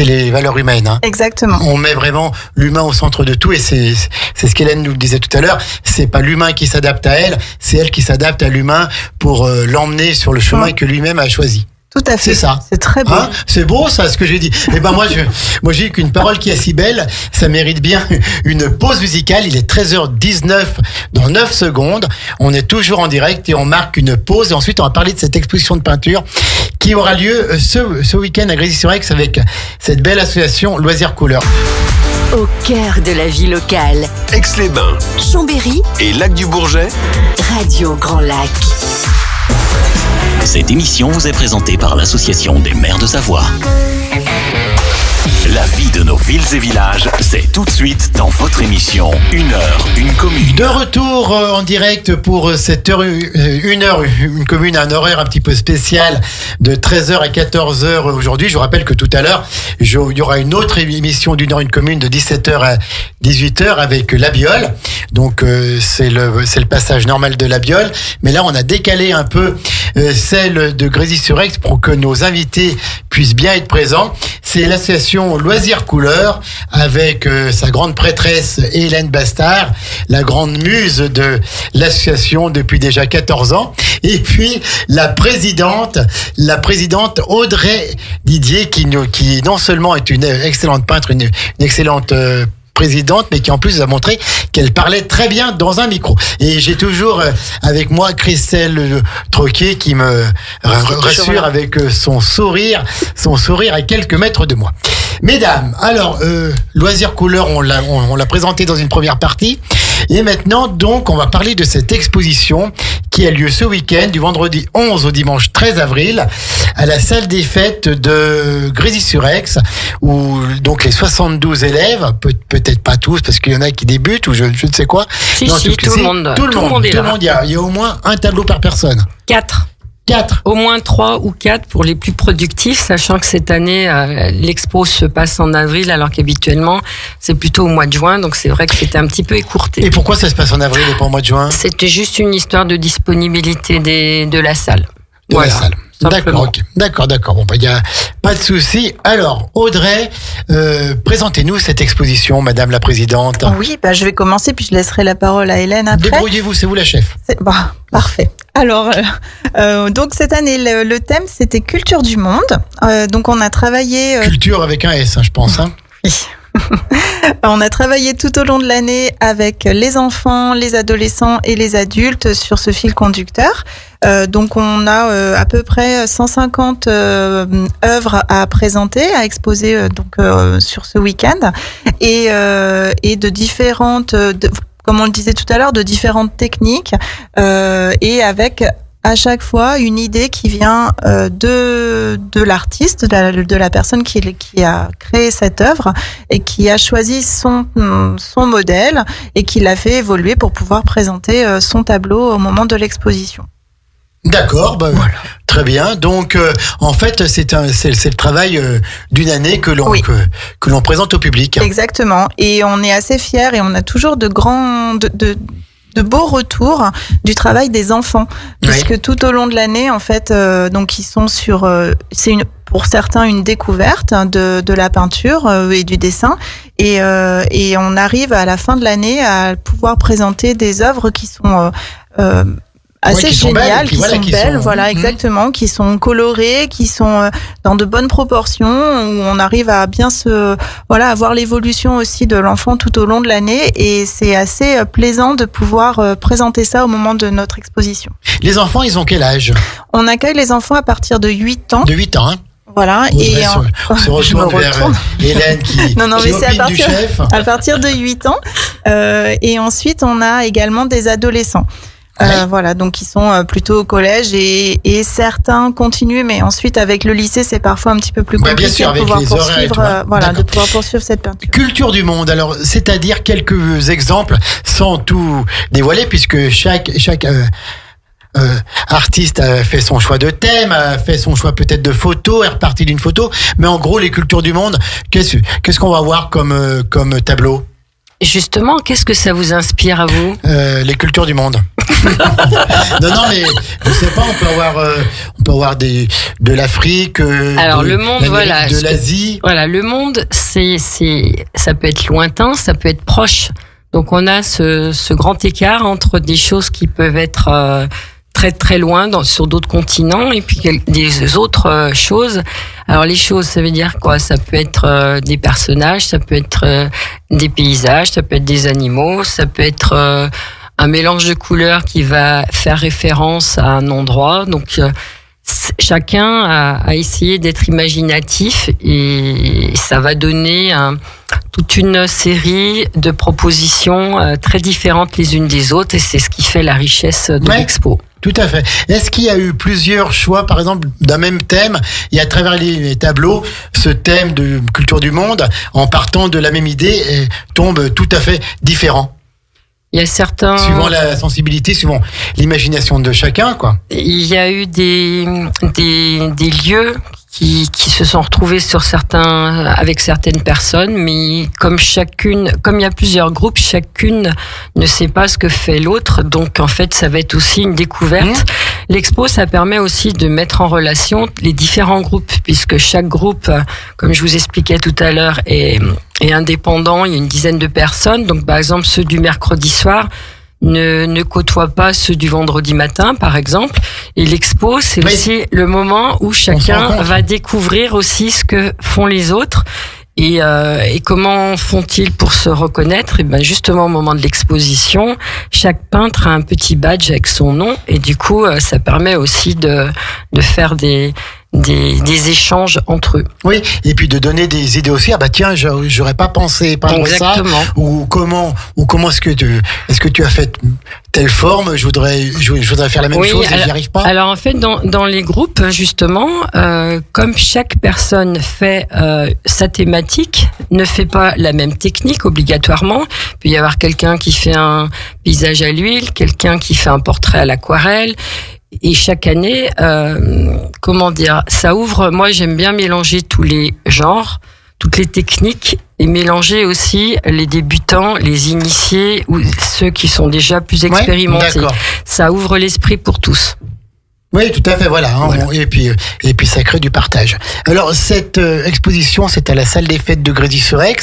Speaker 5: les valeurs humaines. Hein.
Speaker 7: Exactement.
Speaker 5: On met vraiment l'humain au centre de tout, et c'est ce qu'Hélène nous disait tout à l'heure, c'est pas l'humain qui s'adapte à elle, c'est elle qui s'adapte à l'humain pour l'emmener sur le chemin que lui-même a choisi.
Speaker 7: Tout à fait.
Speaker 5: C'est ça.
Speaker 7: C'est très beau.
Speaker 5: Hein, c'est beau, ça, ce que j'ai dit. Eh ben, moi, j'ai dit qu'une parole qui est si belle, ça mérite bien une pause musicale. Il est 13h19 dans 9 secondes. On est toujours en direct et on marque une pause. Et ensuite, on va parler de cette exposition de peinture qui aura lieu ce week-end à Grésy-sur-Aix avec cette belle association Loisirs Couleurs.
Speaker 1: Au cœur de la vie locale.
Speaker 3: Aix-les-Bains,
Speaker 1: Chambéry
Speaker 3: et Lac-du-Bourget.
Speaker 1: Radio Grand Lac.
Speaker 4: Cette émission vous est présentée par l'Association des maires de Savoie. La vie de nos villes et villages, c'est tout de suite dans votre émission Une heure, une commune.
Speaker 5: De retour en direct pour cette heure, une commune, un horaire un petit peu spécial de 13h à 14h aujourd'hui. Je vous rappelle que tout à l'heure, il y aura une autre émission d'une heure, une commune de 17h à 18h avec La Biole. Donc c'est le passage normal de La Biole. Mais là, on a décalé un peu celle de Grésy-sur-Aix pour que nos invités puissent bien être présents. C'est l'association Loisirs Couleurs avec sa grande prêtresse Hélène Bastard, la grande muse de l'association depuis déjà 14 ans. Et puis la présidente Audrey Didier qui non seulement est une excellente peintre, une excellente présidente, mais qui en plus a montré qu'elle parlait très bien dans un micro. Et j'ai toujours avec moi Christelle Troquet qui me rassure avec son sourire à quelques mètres de moi. Mesdames, alors, Loisirs Couleurs, on l'a présenté dans une première partie. Et maintenant, donc, on va parler de cette exposition qui a lieu ce week-end, du vendredi 11 au dimanche 13 avril, à la salle des fêtes de Grésy-sur-Aix, où donc les 72 élèves, peut-être pas tous, parce qu'il y en a qui débutent, ou je ne sais quoi.
Speaker 8: Si, tout le monde est là.
Speaker 5: Il y a au moins un tableau par personne.
Speaker 8: 4. Au moins 3 ou 4 pour les plus productifs, sachant que cette année, l'expo se passe en avril, alors qu'habituellement, c'est plutôt au mois de juin. Donc, c'est vrai que c'était un petit peu écourté.
Speaker 5: Et pourquoi ça se passe en avril et pas au mois de juin?
Speaker 8: C'était juste une histoire de disponibilité de la salle.
Speaker 5: La salle. D'accord, okay. D'accord. Bon, il n'y a pas de souci. Alors, Audrey, présentez-nous cette exposition, Madame la Présidente.
Speaker 7: Oui, je vais commencer, puis je laisserai la parole à Hélène après.
Speaker 5: Débrouillez-vous, c'est vous la chef.
Speaker 7: Parfait. Alors, donc cette année, le thème, c'était Culture du monde. Donc, on a travaillé...
Speaker 5: Culture avec un S, je pense. Hein.
Speaker 7: Oui. On a travaillé tout au long de l'année avec les enfants, les adolescents et les adultes sur ce fil conducteur. Donc on a à peu près 150 œuvres à présenter, à exposer sur ce week-end et de différentes, comme on le disait tout à l'heure, de différentes techniques et avec à chaque fois une idée qui vient de l'artiste, de la personne qui a créé cette œuvre et qui a choisi son modèle et qui l'a fait évoluer pour pouvoir présenter son tableau au moment de l'exposition.
Speaker 5: D'accord, voilà. Très bien. Donc, en fait, c'est le travail d'une année que l'on présente au public.
Speaker 7: Exactement. Et on est assez fiers et on a toujours de beaux retours du travail des enfants, puisque tout au long de l'année, en fait, donc ils sont sur, pour certains une découverte de la peinture et du dessin, et on arrive à la fin de l'année à pouvoir présenter des œuvres qui sont assez géniales, qui sont belles, exactement, qui sont colorées, qui sont dans de bonnes proportions, où on arrive à bien avoir l'évolution aussi de l'enfant tout au long de l'année, et c'est assez plaisant de pouvoir présenter ça au moment de notre exposition.
Speaker 5: Les enfants, ils ont quel âge? On
Speaker 7: accueille les enfants à partir de 8 ans.
Speaker 5: De 8 ans, hein?
Speaker 7: Voilà,
Speaker 5: on se retourne vers Hélène qui opine du chef.
Speaker 7: À partir de 8 ans, et ensuite on a également des adolescents. Voilà, donc ils sont plutôt au collège et certains continuent, mais ensuite avec le lycée c'est parfois un petit peu plus compliqué de pouvoir poursuivre cette peinture.
Speaker 5: Culture du monde, alors c'est-à-dire quelques exemples sans tout dévoiler, puisque chaque artiste a fait son choix de thème, a fait son choix peut-être de photo, est reparti d'une photo, mais en gros les cultures du monde, qu'est-ce qu'on va voir comme tableau?
Speaker 8: Justement, qu'est-ce que ça vous inspire à vous?
Speaker 5: Les cultures du monde. non, mais je sais pas, on peut avoir de l'Afrique,
Speaker 8: le monde,
Speaker 5: de l'Asie.
Speaker 8: Voilà, le monde, ça peut être lointain, ça peut être proche. Donc on a ce grand écart entre des choses qui peuvent être très très loin sur d'autres continents, et puis des autres choses. Alors les choses, ça veut dire quoi? Ça peut être des personnages, ça peut être des paysages, ça peut être des animaux, ça peut être un mélange de couleurs qui va faire référence à un endroit. Donc chacun a essayé d'être imaginatif, et ça va donner toute une série de propositions très différentes les unes des autres, et c'est ce qui fait la richesse de l'expo.
Speaker 5: Tout à fait. Est-ce qu'il y a eu plusieurs choix, par exemple, d'un même thème, et à travers les tableaux, ce thème de culture du monde, en partant de la même idée, tombe tout à fait différent?
Speaker 8: Il y a certains...
Speaker 5: Suivant la sensibilité, suivant l'imagination de chacun, quoi.
Speaker 8: Il y a eu des lieux qui se sont retrouvés avec certaines personnes, mais comme il y a plusieurs groupes, chacune ne sait pas ce que fait l'autre, donc en fait ça va être aussi une découverte. L'expo, ça permet aussi de mettre en relation les différents groupes, puisque chaque groupe, comme je vous expliquais tout à l'heure, est indépendant. Il y a une dizaine de personnes, donc par exemple ceux du mercredi soir ne côtoient pas ceux du vendredi matin, par exemple. Et l'expo, c'est aussi le moment où chacun va découvrir aussi ce que font les autres. Et comment font-ils pour se reconnaître? Et ben justement au moment de l'exposition, chaque peintre a un petit badge avec son nom, et du coup ça permet aussi de faire des des échanges entre eux.
Speaker 5: Oui, et puis de donner des idées aussi. Ah bah tiens, j'aurais pas pensé peindre ça. Ou comment est-ce que tu as fait telle forme, je voudrais faire la même chose et j'y arrive pas.
Speaker 8: Alors en fait, dans les groupes, justement, comme chaque personne fait sa thématique, ne fait pas la même technique obligatoirement. Il peut y avoir quelqu'un qui fait un paysage à l'huile, quelqu'un qui fait un portrait à l'aquarelle. Et chaque année, ça ouvre. Moi, j'aime bien mélanger tous les genres, toutes les techniques, et mélanger aussi les débutants, les initiés ou ceux qui sont déjà plus expérimentés.
Speaker 5: D'accord.
Speaker 8: Ça ouvre l'esprit pour tous.
Speaker 5: Oui, tout à fait, voilà. Et puis ça crée du partage. Alors, cette exposition, c'est à la salle des fêtes de Grésy-sur-Aix.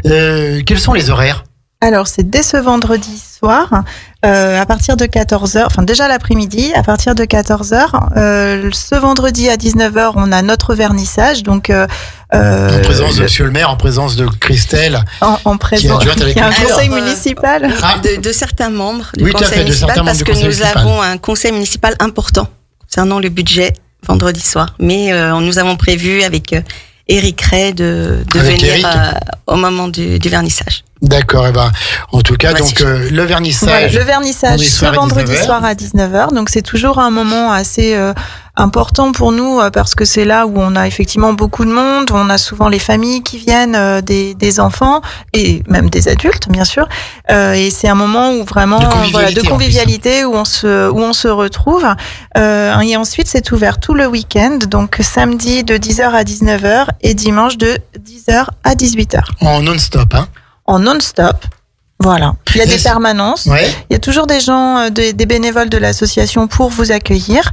Speaker 5: Quels sont les horaires ?
Speaker 7: Alors, c'est dès ce vendredi soir, à partir de 14h, enfin déjà l'après-midi, à partir de 14h. Ce vendredi à 19h, on a notre vernissage. Donc,
Speaker 5: en présence de Monsieur le maire, en présence de Christelle,
Speaker 7: en présence, il y a un conseil municipal.
Speaker 6: De certains membres du conseil municipal, parce que nous avons un conseil municipal important concernant le budget vendredi soir. Mais nous avons prévu avec Éric Ray de venir au moment du vernissage.
Speaker 5: D'accord, et en tout cas, le vernissage.
Speaker 7: Voilà, le vernissage ce vendredi soir à 19h. Donc c'est toujours un moment assez important pour nous parce que c'est là où on a effectivement beaucoup de monde. On a souvent les familles qui viennent, des enfants et même des adultes, bien sûr. Et c'est un moment où vraiment de convivialité où on se retrouve. Et ensuite c'est ouvert tout le week-end, donc samedi de 10h à 19h et dimanche de 10h à 18h.
Speaker 5: En non-stop, hein.
Speaker 7: En non-stop, voilà. Il y a des permanences.
Speaker 5: Ouais.
Speaker 7: Il y a toujours des gens, des bénévoles de l'association pour vous accueillir,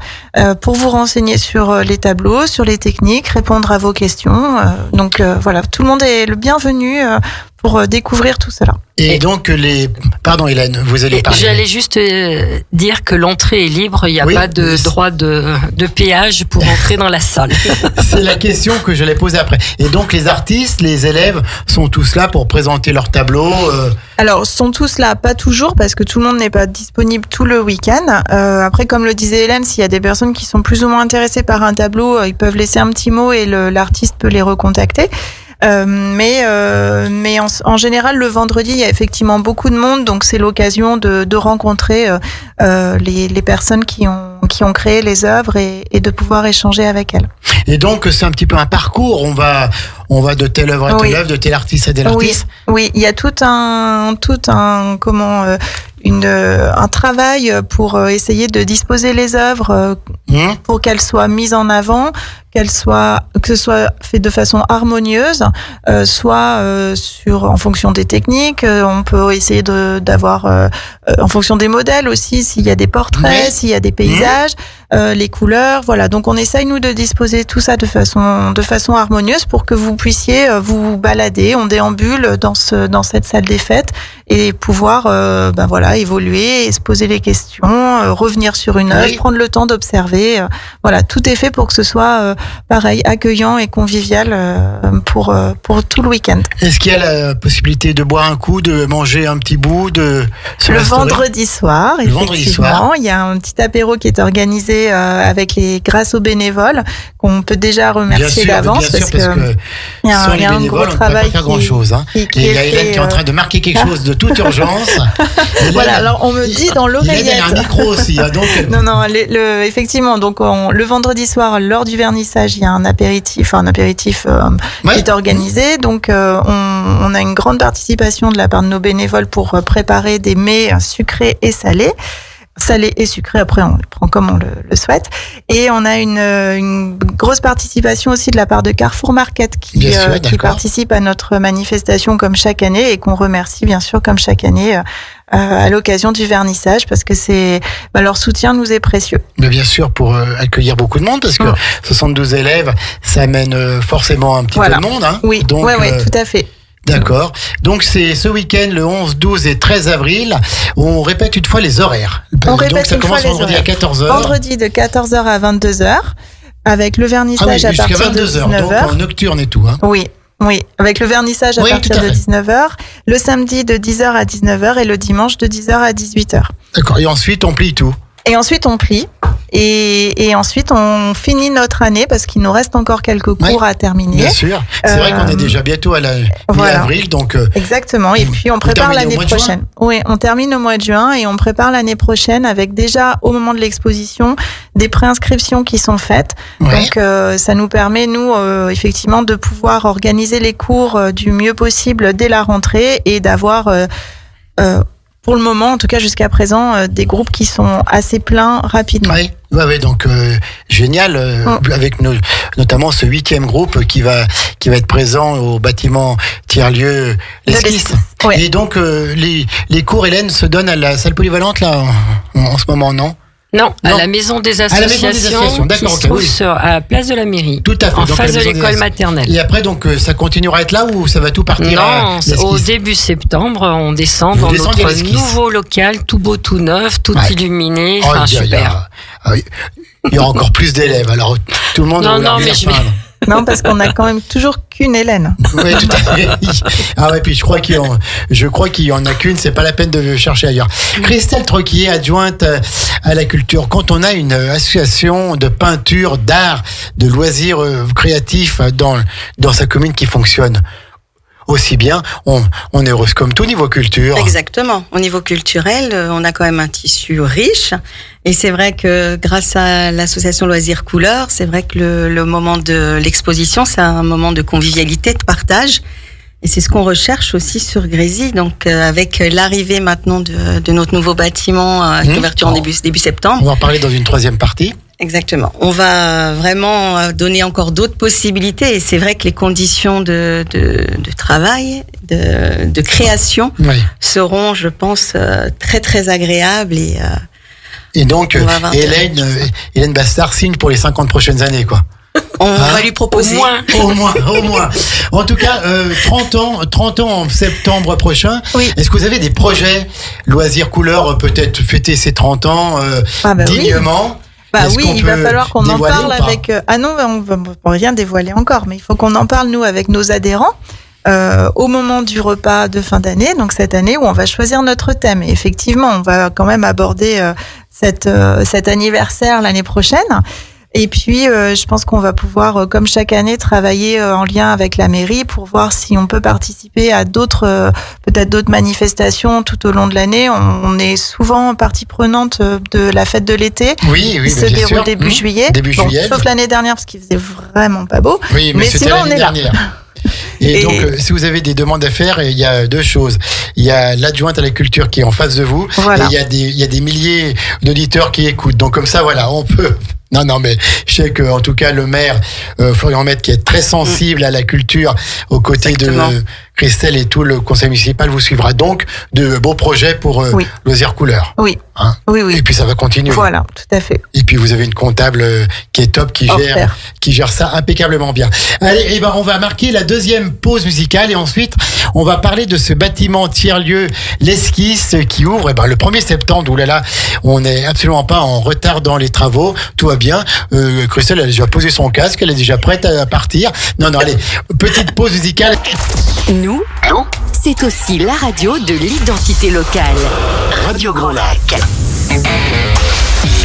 Speaker 7: pour vous renseigner sur les tableaux, sur les techniques, répondre à vos questions. Donc voilà, tout le monde est le bienvenu pour découvrir tout cela.
Speaker 5: Et donc pardon Hélène, vous allez parler.
Speaker 8: J'allais juste dire que l'entrée est libre, il n'y a pas de droit de péage pour entrer dans la salle.
Speaker 5: C'est la question que je l'ai posée après. Et donc les artistes, les élèves sont tous là pour présenter leurs tableaux.
Speaker 7: Alors sont tous là, pas toujours, parce que tout le monde n'est pas disponible tout le week-end. Après, comme le disait Hélène, s'il y a des personnes qui sont plus ou moins intéressées par un tableau, ils peuvent laisser un petit mot et l'artiste peut les recontacter. Mais en général, le vendredi, il y a effectivement beaucoup de monde, donc c'est l'occasion de rencontrer les personnes qui ont créé les œuvres et de pouvoir échanger avec elles.
Speaker 5: Et donc c'est un petit peu un parcours. On va de telle œuvre à telle œuvre, de tel artiste à tel artiste.
Speaker 7: Oui, il y a tout un travail pour essayer de disposer les œuvres pour qu'elles soient mises en avant, que ce soit fait de façon harmonieuse, soit en fonction des techniques. On peut essayer d'avoir en fonction des modèles aussi, s'il y a des portraits, s'il y a des paysages, les couleurs, voilà. Donc on essaye nous de disposer tout ça de façon harmonieuse pour que vous puissiez vous balader, on déambule dans cette salle des fêtes et pouvoir évoluer et se poser les questions, revenir sur une œuvre, prendre le temps d'observer. Voilà, tout est fait pour que ce soit pareil, accueillant et convivial pour tout le week-end.
Speaker 5: Est-ce qu'il y a la possibilité de boire un coup, de manger un petit bout, de se restaurer ?
Speaker 7: Vendredi soir, effectivement, il y a un petit apéro qui est organisé grâce aux bénévoles qu'on peut déjà remercier d'avance parce que il y a un gros travail.
Speaker 5: On ne peut pas faire grand-chose. Et il y a Hélène qui est en train de marquer quelque chose de toute urgence.
Speaker 7: Voilà, alors on me dit dans l'oreillette.
Speaker 5: Il y a un micro aussi. Donc...
Speaker 7: Non, effectivement, donc le vendredi soir, lors du vernissage, il y a un apéritif qui est organisé. Donc on a une grande participation de la part de nos bénévoles pour préparer des mets sucrés et salés et sucré, après on le prend comme on le souhaite. Et on a une grosse participation aussi de la part de Carrefour Market qui participe à notre manifestation comme chaque année et qu'on remercie bien sûr comme chaque année à l'occasion du vernissage parce que leur soutien nous est précieux.
Speaker 5: Mais bien sûr pour accueillir beaucoup de monde parce que 72 élèves ça amène forcément un petit peu de monde. Hein.
Speaker 7: Oui, donc, tout à fait.
Speaker 5: D'accord. Donc c'est ce week-end, le 11, 12 et 13 avril. On répète une fois les horaires. Donc ça commence vendredi à 14h.
Speaker 7: Vendredi de 14h à 22h avec le vernissage à partir de 19h.
Speaker 5: Donc en nocturne et tout. Hein.
Speaker 7: Oui, avec le vernissage à partir de 19h, le samedi de 10h à 19h et le dimanche de 10h à 18h.
Speaker 5: D'accord. Et ensuite on plie tout.
Speaker 7: Et ensuite, on plie. Et ensuite, on finit notre année parce qu'il nous reste encore quelques cours à terminer.
Speaker 5: Bien sûr. C'est vrai qu'on est déjà bientôt à la mi-avril, donc.
Speaker 7: Exactement. Et puis, on prépare l'année prochaine. Oui, on termine au mois de juin et on prépare l'année prochaine avec déjà, au moment de l'exposition, des préinscriptions qui sont faites. Ouais. Donc, ça nous permet, nous, effectivement, de pouvoir organiser les cours du mieux possible dès la rentrée et d'avoir, pour le moment, en tout cas jusqu'à présent, des groupes qui sont assez pleins rapidement.
Speaker 5: Oui, donc génial, avec notamment ce 8e groupe qui va être présent au bâtiment tiers-lieu l'Esquisse. Et donc les cours, Hélène, se donnent à la salle polyvalente là en ce moment, non ?
Speaker 8: Non, à la maison des associations, qui se trouve à la place de la mairie.
Speaker 5: Tout à fait.
Speaker 8: En face de l'école maternelle.
Speaker 5: Et après, donc, ça continuera à être là ou ça va tout partir
Speaker 8: Non, au début septembre, on descend dans notre nouveau local, tout beau, tout neuf, tout illuminé. Enfin, super.
Speaker 5: Il y aura encore plus d'élèves, alors tout le monde va
Speaker 7: Non, parce qu'on a quand même toujours qu'une Hélène.
Speaker 5: Oui, tout à fait. Ah ouais, puis je crois qu'il y en a qu'une, c'est pas la peine de chercher ailleurs. Christelle Troquier, adjointe à la culture. Quand on a une association de peinture, d'art, de loisirs créatifs dans sa commune qui fonctionne aussi bien, on est heureuse comme tout niveau culture.
Speaker 6: Exactement. Au niveau culturel, on a quand même un tissu riche. Et c'est vrai que grâce à l'association Loisirs Couleurs, c'est vrai que le moment de l'exposition, c'est un moment de convivialité, de partage. Et c'est ce qu'on recherche aussi sur Grésy. Donc, avec l'arrivée maintenant de notre nouveau bâtiment, avec l'ouverture en début septembre.
Speaker 5: On va en parler dans une 3e partie.
Speaker 6: Exactement. On va vraiment donner encore d'autres possibilités. Et c'est vrai que les conditions de travail, de création seront, je pense, très, très agréables.
Speaker 5: Et donc, Hélène Bastard signe pour les 50 prochaines années, quoi.
Speaker 6: On va lui proposer.
Speaker 5: Au moins. En tout cas, 30 ans en septembre prochain.
Speaker 7: Oui.
Speaker 5: Est-ce que vous avez des projets Loisirs Couleurs, peut-être fêter ses 30 ans dignement?
Speaker 7: Il va falloir qu'on en parle avec... Ah non, on ne va rien dévoiler encore, mais il faut qu'on en parle, nous, avec nos adhérents. Au moment du repas de fin d'année, donc cette année où on va choisir notre thème. Et effectivement, on va quand même aborder cet anniversaire l'année prochaine. Et puis, je pense qu'on va pouvoir, comme chaque année, travailler en lien avec la mairie pour voir si on peut participer à peut-être d'autres manifestations tout au long de l'année. On est souvent partie prenante de la fête de l'été.
Speaker 5: Oui,
Speaker 7: qui se déroule début juillet. Sauf l'année dernière parce qu'il faisait vraiment pas beau.
Speaker 5: Oui, mais sinon on est dernière. Là. Et donc, si vous avez des demandes à faire, il y a 2 choses. Il y a l'adjointe à la culture qui est en face de vous. Voilà. Et il y a des milliers d'auditeurs qui écoutent. Donc, comme ça, voilà, on peut... Non, mais je sais que, en tout cas, le maire, Florian Maître, qui est très sensible à la culture, aux côtés de Christelle et tout le conseil municipal vous suivra. Donc, de beaux projets pour Loisirs Couleurs.
Speaker 7: Oui.
Speaker 5: Hein? Oui. Et puis, ça va continuer.
Speaker 7: Voilà, tout à fait.
Speaker 5: Et puis, vous avez une comptable qui est top, qui gère ça impeccablement bien. Allez, on va marquer la 2e pause musicale et ensuite, on va parler de ce bâtiment tiers-lieu, l'Esquisse, qui ouvre le 1er septembre. Ouh là là, on n'est absolument pas en retard dans les travaux. Tout va bien. Christelle, elle a déjà posé son casque, elle est déjà prête à partir. Non, allez, petite pause musicale.
Speaker 1: Nous, c'est aussi la radio de l'identité locale.
Speaker 4: Radio Grand Lac.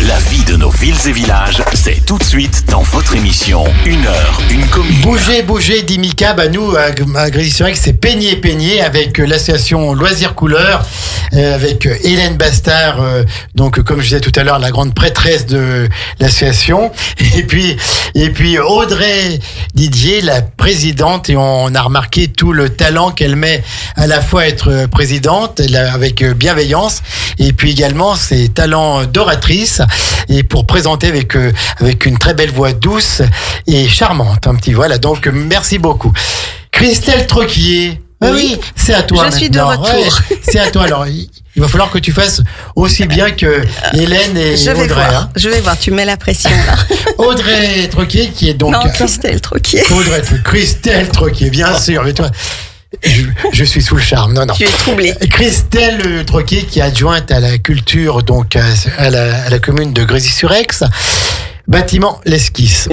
Speaker 4: La vie de nos villes et villages, c'est tout de suite dans votre émission 1 heure, 1 commune.
Speaker 5: Bougez, dit Mika. Nous, à Grésy-sur-Aix, c'est peigner avec l'association Loisirs Couleurs, avec Hélène Bastard, donc comme je disais tout à l'heure, la grande prêtresse de l'association, et puis Audrey Didier, la présidente, et on a remarqué tout le talent qu'elle met à la fois à être présidente, avec bienveillance, et puis également ses talents d'oratrice, et pour présenter avec une très belle voix douce et charmante. Voilà, donc merci beaucoup. Christelle Troquier. Oui, c'est à toi.
Speaker 6: Je suis de retour.
Speaker 5: Ouais, c'est à toi. Alors, il va falloir que tu fasses aussi bien que Hélène et Audrey.
Speaker 6: Je vais voir, tu mets la pression là.
Speaker 5: Audrey Troquier qui est donc...
Speaker 6: Non, Christelle Troquier.
Speaker 5: Christelle Troquier, bien sûr. Mais toi... Je suis sous le charme. Non.
Speaker 6: Tu es troublé.
Speaker 5: Christelle Troquier, qui est adjointe à la culture, donc à la commune de Grésy-sur-Aix. Bâtiment l'Esquisse.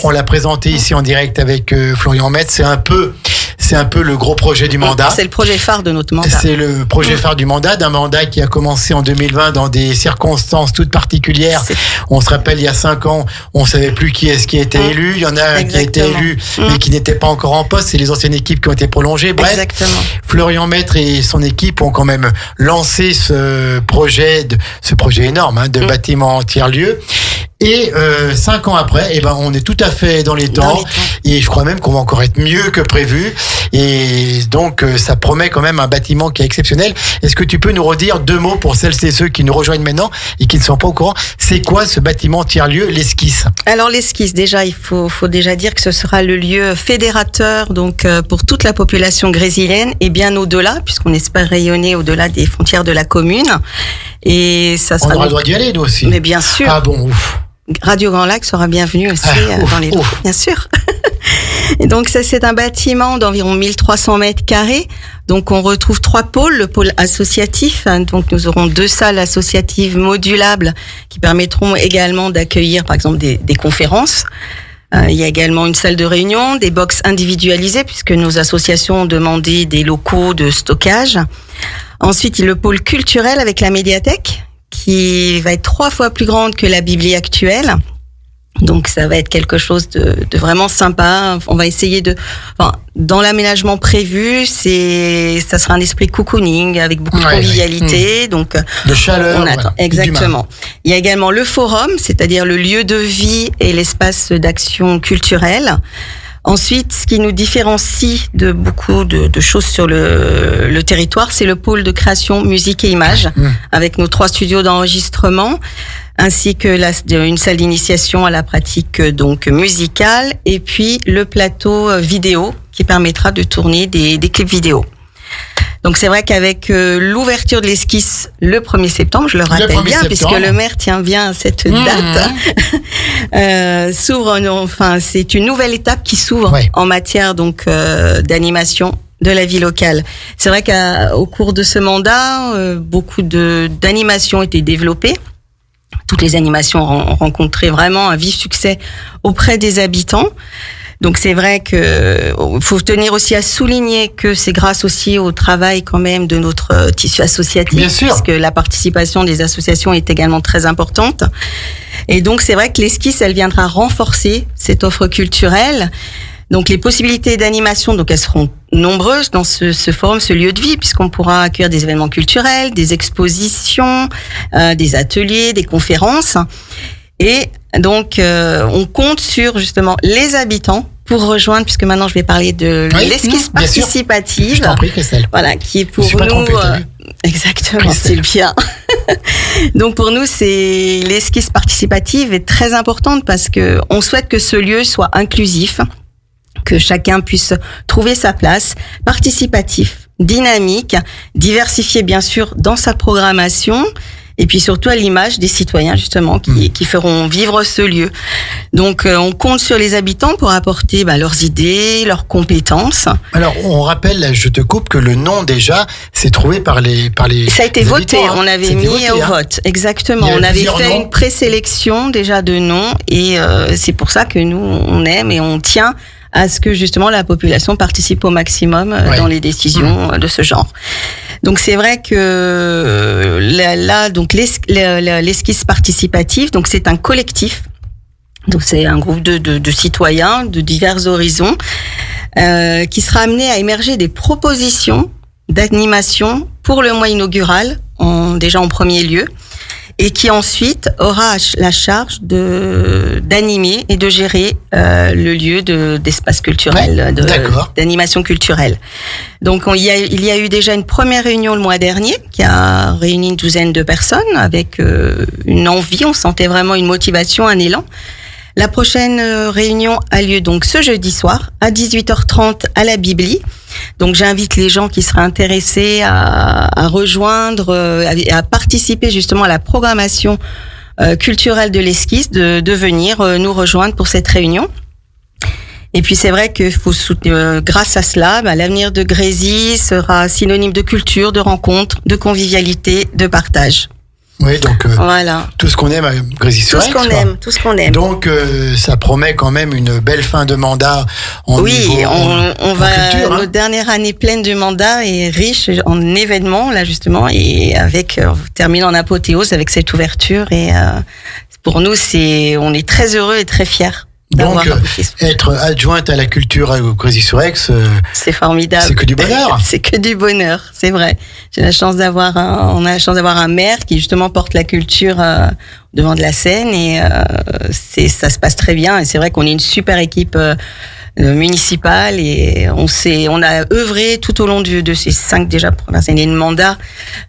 Speaker 5: On l'a présenté ici en direct avec Florian Maître. C'est un peu c'est un peu le gros projet du mandat.
Speaker 6: C'est le projet phare de notre mandat.
Speaker 5: C'est le projet phare du mandat, d'un mandat qui a commencé en 2020 dans des circonstances toutes particulières. On se rappelle, il y a 5 ans, on savait plus qui est-ce qui était élu. Il y en a un qui a été élu, mais qui n'était pas encore en poste. C'est les anciennes équipes qui ont été prolongées. Bref, Florian Maître et son équipe ont quand même lancé ce projet énorme de bâtiment tiers-lieu. Et 5 ans après, on est tout à fait dans les temps. Et je crois même qu'on va encore être mieux que prévu. Et donc, ça promet quand même un bâtiment qui est exceptionnel. Est-ce que tu peux nous redire 2 mots pour celles et ceux qui nous rejoignent maintenant et qui ne sont pas au courant? C'est quoi ce bâtiment tiers-lieu, l'Esquisse?
Speaker 6: Alors l'Esquisse, déjà, il faut déjà dire que ce sera le lieu fédérateur donc pour toute la population grésilienne et bien au-delà, puisqu'on espère rayonner au-delà des frontières de la commune. Et ça sera.
Speaker 5: On aura le droit d'y aller, nous aussi.
Speaker 6: Mais bien sûr.
Speaker 5: Ah bon, ouf.
Speaker 6: Radio Grand Lac sera bienvenue aussi dans les locaux, bien sûr. Et donc ça, c'est un bâtiment d'environ 1300 mètres carrés. Donc on retrouve 3 pôles, le pôle associatif. Donc nous aurons 2 salles associatives modulables qui permettront également d'accueillir par exemple des conférences. Il y a également une salle de réunion, des box individualisées puisque nos associations ont demandé des locaux de stockage. Ensuite, il y a le pôle culturel avec la médiathèque qui va être 3 fois plus grande que la Bibli actuelle. Donc ça va être quelque chose de vraiment sympa. On va essayer dans l'aménagement prévu, ça sera un esprit cocooning avec beaucoup de convivialité, donc
Speaker 5: de chaleur.
Speaker 6: Exactement. Il y a également le forum, c'est-à-dire le lieu de vie et l'espace d'action culturelle. Ensuite, ce qui nous différencie de beaucoup de choses sur le territoire, c'est le pôle de création musique et images, avec nos 3 studios d'enregistrement, ainsi que une salle d'initiation à la pratique donc musicale, et puis le plateau vidéo qui permettra de tourner des clips vidéo. Donc c'est vrai qu'avec l'ouverture de l'Esquisse le 1er septembre, je le rappelle bien, puisque le maire tient bien à cette date, c'est une nouvelle étape qui s'ouvre en matière donc d'animation de la vie locale. C'est vrai qu'au cours de ce mandat, beaucoup d'animations ont été développées. Toutes les animations ont rencontré vraiment un vif succès auprès des habitants. Donc c'est vrai que faut tenir aussi à souligner que c'est grâce aussi au travail quand même de notre tissu associatif,
Speaker 5: bien sûr,
Speaker 6: puisque la participation des associations est également très importante. Et donc c'est vrai que l'Esquisse, elle viendra renforcer cette offre culturelle. Donc les possibilités d'animation, donc elles seront nombreuses dans ce forum, ce lieu de vie, puisqu'on pourra accueillir des événements culturels, des expositions, des ateliers, des conférences. Et donc, on compte sur justement les habitants pour rejoindre, puisque maintenant je vais parler de l'Esquisse participative.
Speaker 5: Je t'en prie, Christelle.
Speaker 6: Voilà, qui est pour nous. Exactement, c'est bien. Donc pour nous, l'Esquisse participative est très importante parce que on souhaite que ce lieu soit inclusif, que chacun puisse trouver sa place, participatif, dynamique, diversifié bien sûr dans sa programmation. Et puis surtout à l'image des citoyens justement qui feront vivre ce lieu. Donc on compte sur les habitants pour apporter leurs idées, leurs compétences.
Speaker 5: Alors on rappelle, je te coupe, que le nom déjà s'est trouvé par les
Speaker 6: ça a été voté, on avait mis au vote, exactement. On avait fait une présélection déjà de noms et c'est pour ça que nous on aime et on tient à ce que justement la population participe au maximum dans les décisions de ce genre. Donc c'est vrai que là donc l'Esquisse participative, donc c'est un collectif. Donc c'est un groupe de citoyens de divers horizons qui sera amené à émerger des propositions d'animation pour le mois inaugural déjà en premier lieu, et qui ensuite aura la charge d'animer et de gérer le lieu d'espace culturel, d'animation culturelle. Donc il y a eu déjà une première réunion le mois dernier qui a réuni une 12aine de personnes avec une envie, on sentait vraiment une motivation, un élan. La prochaine réunion a lieu donc ce jeudi soir à 18h30 à la Bibli. Donc j'invite les gens qui seraient intéressés à rejoindre, à participer justement à la programmation culturelle de l'Esquisse, de venir nous rejoindre pour cette réunion. Et puis c'est vrai qu'il faut soutenir, grâce à cela, l'avenir de Grésy sera synonyme de culture, de rencontre, de convivialité, de partage.
Speaker 5: Oui, donc
Speaker 6: voilà.
Speaker 5: Tout ce qu'on aime à Grésy-sur-Aix.
Speaker 6: Tout ce qu'on aime.
Speaker 5: Donc ça promet quand même une belle fin de mandat
Speaker 6: on va culture, notre dernière année pleine de mandat est riche en événements là justement et avec on termine en apothéose avec cette ouverture et pour nous on est très heureux et très fiers.
Speaker 5: Donc, être adjointe à la culture à Grésy-sur-Aix,
Speaker 6: c'est formidable.
Speaker 5: C'est que du bonheur.
Speaker 6: C'est que du bonheur, c'est vrai. On a la chance d'avoir un maire qui justement porte la culture devant de la scène et ça se passe très bien. Et c'est vrai qu'on est une super équipe municipale et on a œuvré tout au long de ces 5 déjà premières années de mandat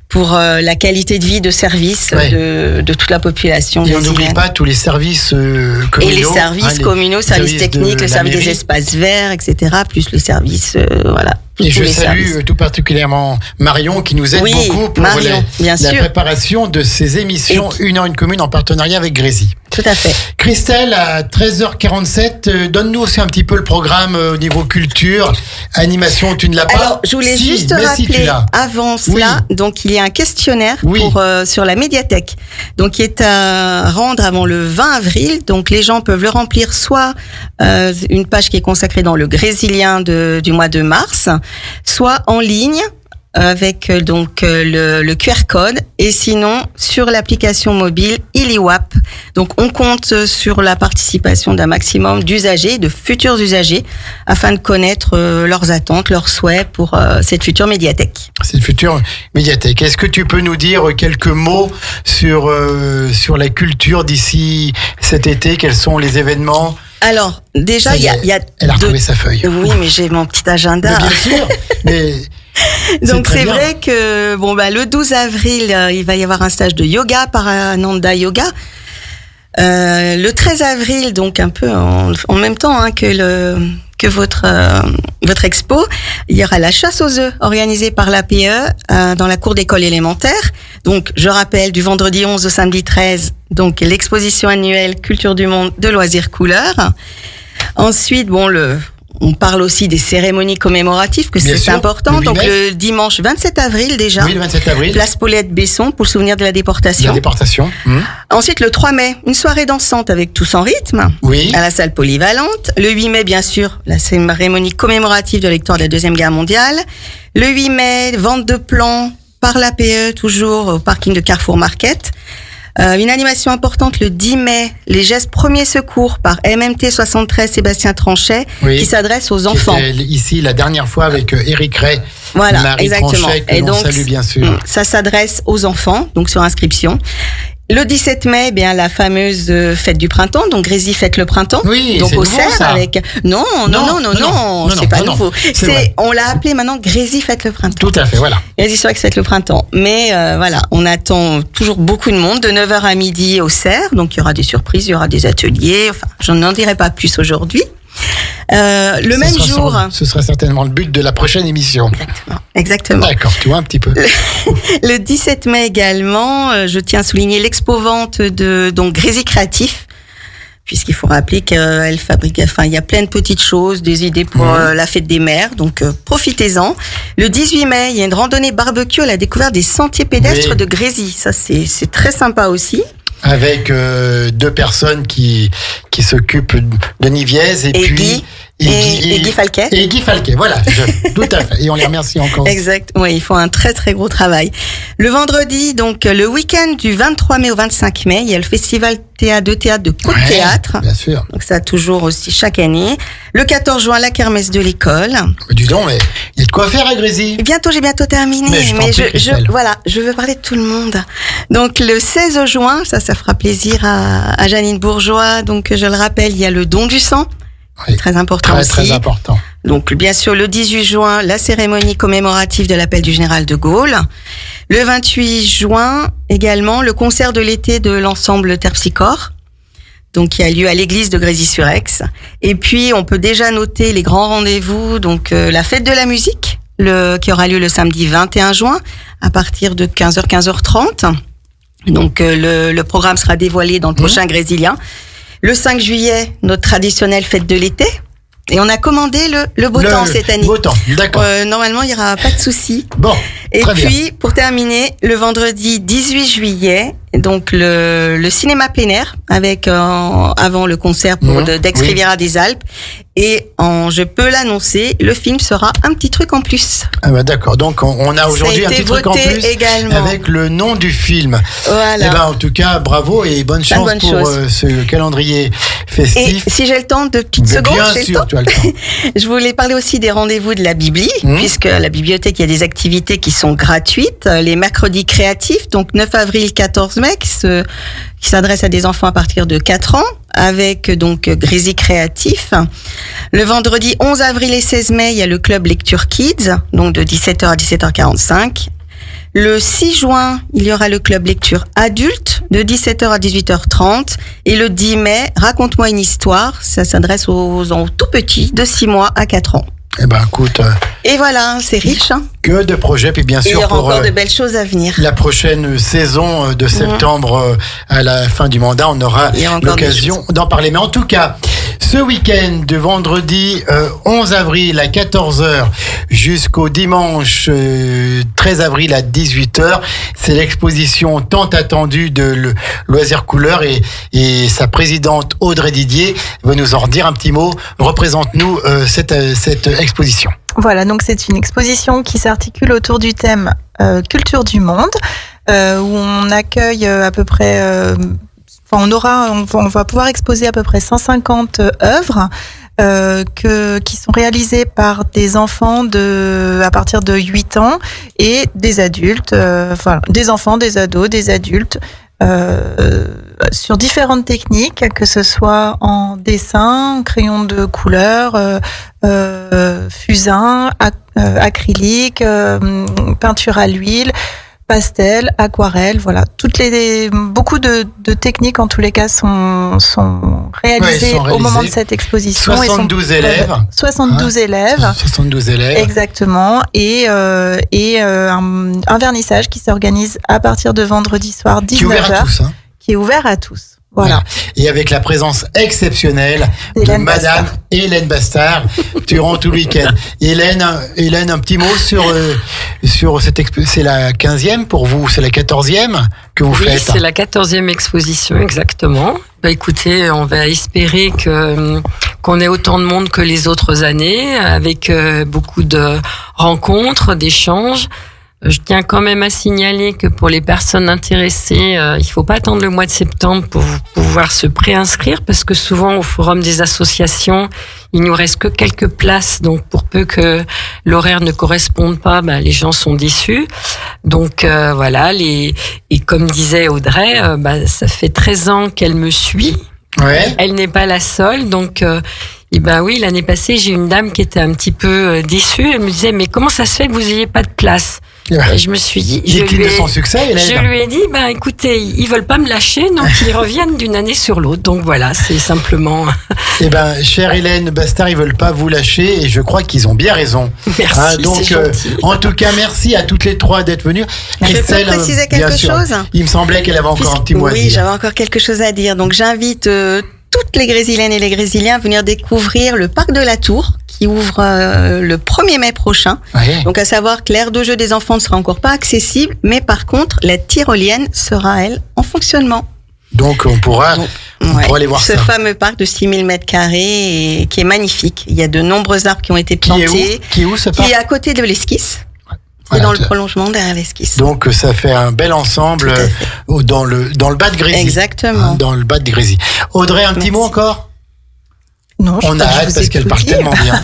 Speaker 6: pour la qualité de vie de service de toute la population.
Speaker 5: Et on n'oublie pas tous les services communaux.
Speaker 6: Et les services communaux, services techniques, le service des espaces verts, etc. Plus les services, voilà.
Speaker 5: Et je salue tout particulièrement Marion qui nous aide beaucoup pour la préparation de ces émissions Une heure une commune en partenariat avec Grésy.
Speaker 6: Tout à fait.
Speaker 5: Christelle, à 13h47, donne-nous aussi un petit peu le programme au niveau culture, animation, tu ne l'as pas.
Speaker 6: Alors, je voulais juste rappeler avant cela, donc il y a un questionnaire sur la médiathèque, donc qui est à rendre avant le 20 avril. Donc les gens peuvent le remplir soit une page qui est consacrée dans le grésillien du mois de mars, soit en ligne avec donc le QR code et sinon sur l'application mobile ILIWAP. Donc on compte sur la participation d'un maximum d'usagers, de futurs usagers, afin de connaître leurs attentes, leurs souhaits pour cette future médiathèque.
Speaker 5: Cette future médiathèque. Est-ce que tu peux nous dire quelques mots sur la culture d'ici cet été? Quels sont les événements?
Speaker 6: Alors, déjà, il y a
Speaker 5: elle a retrouvé sa feuille.
Speaker 6: Oui, mais j'ai mon petit agenda.
Speaker 5: Mais bien sûr, mais...
Speaker 6: Donc c'est vrai que le 12 avril, il va y avoir un stage de yoga par Ananda Yoga. Le 13 avril, donc un peu en même temps que votre expo, il y aura la chasse aux œufs organisée par l'APE dans la cour d'école élémentaire. Donc je rappelle du vendredi 11 au samedi 13, donc l'exposition annuelle Culture du Monde de loisirs couleurs. Ensuite, on parle aussi des cérémonies commémoratives, que c'est important. Donc le dimanche 27 avril déjà.
Speaker 5: Oui, le 27 avril.
Speaker 6: Place Paulette-Besson pour le souvenir de la déportation. Ensuite, le 3 mai, une soirée dansante avec Tous en rythme.
Speaker 5: Oui.
Speaker 6: À la salle polyvalente. Le 8 mai, bien sûr, la cérémonie commémorative de la victoire de la Deuxième Guerre mondiale. Le 8 mai, vente de plans par l'APE, toujours au parking de Carrefour Market. Une animation importante le 10 mai, les gestes premiers secours par MMT 73 Sébastien Tranchet, qui s'adresse aux enfants.
Speaker 5: Qui était ici la dernière fois avec Éric Ray,
Speaker 6: Marie
Speaker 5: exactement. Tranchet, que l'on salue bien sûr.
Speaker 6: Ça s'adresse aux enfants, donc sur inscription. Le 17 mai, la fameuse fête du printemps, donc Grésy fête le printemps.
Speaker 5: Oui,
Speaker 6: donc
Speaker 5: c'est
Speaker 6: au
Speaker 5: nouveau,
Speaker 6: cerf
Speaker 5: ça.
Speaker 6: avec. Non, c'est pas nouveau. On l'a appelé maintenant Grésy fête le printemps.
Speaker 5: Tout à fait, voilà.
Speaker 6: Grésy-sur-Aix fête le printemps. Mais on attend toujours beaucoup de monde de 9h à midi au cerf. Donc il y aura des surprises, il y aura des ateliers. Enfin, je n'en dirai pas plus aujourd'hui. Le même jour.
Speaker 5: Ce sera certainement le but de la prochaine émission.
Speaker 6: Exactement.
Speaker 5: D'accord, tu vois un petit peu.
Speaker 6: Le 17 mai également, je tiens à souligner l'expo-vente de Grésy Créatif, puisqu'il faut rappeler qu'elle fabrique, il y a plein de petites choses, des idées pour la fête des mères, donc profitez-en. Le 18 mai, il y a une randonnée barbecue à la découverte des sentiers pédestres de Grésy. Ça, c'est très sympa aussi.
Speaker 5: Avec 2 personnes qui s'occupent de Niviez et puis
Speaker 6: Guy Falquet.
Speaker 5: Et Guy Falquet, voilà, tout à fait. Et on les remercie encore.
Speaker 6: Exact, oui, ils font un très très gros travail. Le vendredi, donc le week-end du 23 mai au 25 mai, il y a le festival de théâtre de Côte Théâtre.
Speaker 5: Bien sûr.
Speaker 6: Donc ça toujours aussi chaque année. Le 14 juin, la kermesse de l'école.
Speaker 5: Dis donc, mais il y a de quoi faire à Grésy.
Speaker 6: J'ai bientôt terminé. Mais je veux parler de tout le monde. Donc le 16 juin, ça fera plaisir à Janine Bourgeois. Donc je le rappelle, il y a le don du sang.
Speaker 5: Oui,
Speaker 6: très important aussi.
Speaker 5: Très important.
Speaker 6: Donc, bien sûr, le 18 juin, la cérémonie commémorative de l'appel du général de Gaulle. Le 28 juin, également, le concert de l'été de l'ensemble Terpsichore. Donc, qui a lieu à l'église de Grésy-sur-Aix. Et puis, on peut déjà noter les grands rendez-vous. Donc, la fête de la musique, qui aura lieu le samedi 21 juin, à partir de 15h, 15h30. Donc, le programme sera dévoilé dans le prochain Grésillien. Le 5 juillet, notre traditionnelle fête de l'été. Et on a commandé le beau temps cette année.
Speaker 5: Beau temps, d'accord.
Speaker 6: Normalement, il n'y aura pas de souci.
Speaker 5: Bon.
Speaker 6: Et puis, pour terminer, le vendredi 18 juillet, donc le cinéma plein air, avec avant le concert d'Aix-Riviera des Alpes. Et je peux l'annoncer, le film sera un petit truc en plus.
Speaker 5: Ah bah d'accord, donc on a aujourd'hui un petit truc en plus
Speaker 6: également.
Speaker 5: Avec le nom du film.
Speaker 6: Voilà.
Speaker 5: Et ben en tout cas, bravo et bonne chance pour ce calendrier festif.
Speaker 6: Et si j'ai le temps de petites secondes,
Speaker 5: bien sûr, tu as le temps.
Speaker 6: Je voulais parler aussi des rendez-vous de la Bibli, puisque à la bibliothèque, il y a des activités qui sont gratuites. Les mercredis créatifs, donc 9 avril, 14 mai, qui s'adresse à des enfants à partir de 4 ans, avec donc Grésil Créatif. Le vendredi 11 avril et 16 mai, il y a le club Lecture Kids, donc de 17h à 17h45. Le 6 juin, il y aura le club Lecture Adulte, de 17h à 18h30. Et le 10 mai, Raconte-moi une histoire, ça s'adresse aux tout petits, de 6 mois à 4 ans.
Speaker 5: Eh ben, écoute.
Speaker 6: Et voilà, c'est riche. Hein.
Speaker 5: Que de projets, puis bien sûr.
Speaker 6: Il y aura encore de belles choses à venir.
Speaker 5: La prochaine saison de septembre à la fin du mandat, on aura l'occasion d'en parler. Mais en tout cas, ce week-end de vendredi 11 avril à 14h jusqu'au dimanche 13 avril à 18h, c'est l'exposition tant attendue de Loisirs Couleurs et sa présidente Audrey Didier va nous en dire un petit mot. Représente-nous cette exposition.
Speaker 7: Voilà, donc c'est une exposition qui s'articule autour du thème Culture du monde, où on accueille à peu près... on va pouvoir exposer à peu près 150 œuvres qui sont réalisées par des enfants à partir de 8 ans et des adultes, des enfants, des ados, des adultes, sur différentes techniques, que ce soit en dessin, crayon de couleur, fusain, acrylique, peinture à l'huile, pastel, aquarelle, voilà. Beaucoup de techniques en tous les cas sont réalisées au moment de cette exposition.
Speaker 5: 72 élèves.
Speaker 7: 72 élèves.
Speaker 5: 72 élèves.
Speaker 7: Exactement. Et un vernissage qui s'organise à partir de vendredi soir 19h. Qui est ouvert à tous. Qui est ouvert à tous. Voilà.
Speaker 5: Et avec la présence exceptionnelle de Madame Hélène Bastard durant tout le week-end. Hélène, un petit mot sur cette exposition. C'est la 15e pour vous, c'est la 14e que vous faites.
Speaker 8: Oui, c'est la 14e exposition, exactement. Bah, écoutez, on va espérer qu'on ait autant de monde que les autres années, avec beaucoup de rencontres, d'échanges. Je tiens quand même à signaler que pour les personnes intéressées, il faut pas attendre le mois de septembre pour pouvoir se préinscrire, parce que souvent au forum des associations, il nous reste que quelques places, donc pour peu que l'horaire ne corresponde pas, les gens sont déçus. Donc voilà, et comme disait Audrey, ça fait 13 ans qu'elle me suit. Ouais. Elle n'est pas la seule, donc oui, l'année passée, j'ai une dame qui était un petit peu déçue. Elle me disait, mais comment ça se fait que vous n'ayez pas de place? Et je me suis dit, je lui ai dit, écoutez, ils veulent pas me lâcher, donc ils reviennent d'une année sur l'autre. Donc voilà, c'est simplement.
Speaker 5: Chère Hélène Bastard, ils veulent pas vous lâcher et je crois qu'ils ont bien raison.
Speaker 8: Merci.
Speaker 5: Donc, en tout cas, merci à toutes les trois d'être venues.
Speaker 6: Je peux préciser quelque chose.
Speaker 5: Il me semblait qu'elle avait encore un petit mot à dire.
Speaker 6: Oui, j'avais encore quelque chose à dire. Donc j'invite toutes les Grésiliennes et les Grésiliens à venir découvrir le parc de la Tour, qui ouvre le 1er mai prochain. Ouais. Donc à savoir que l'aire de jeu des enfants ne sera encore pas accessible, mais par contre la tyrolienne sera, elle, en fonctionnement.
Speaker 5: Donc on pourra aller voir
Speaker 6: ce fameux parc de 6000 m² et qui est magnifique. Il y a de nombreux arbres qui ont été plantés.
Speaker 5: Qui est où ce parc?
Speaker 6: Qui est à côté de l'esquisse. C'est dans le prolongement derrière l'esquisse.
Speaker 5: Donc ça fait un bel ensemble dans le bas de Grésy.
Speaker 6: Exactement.
Speaker 5: Dans le bas de Grésy. Audrey, un petit mot encore?
Speaker 7: Non,
Speaker 5: on a hâte parce qu'elle parle tellement bien.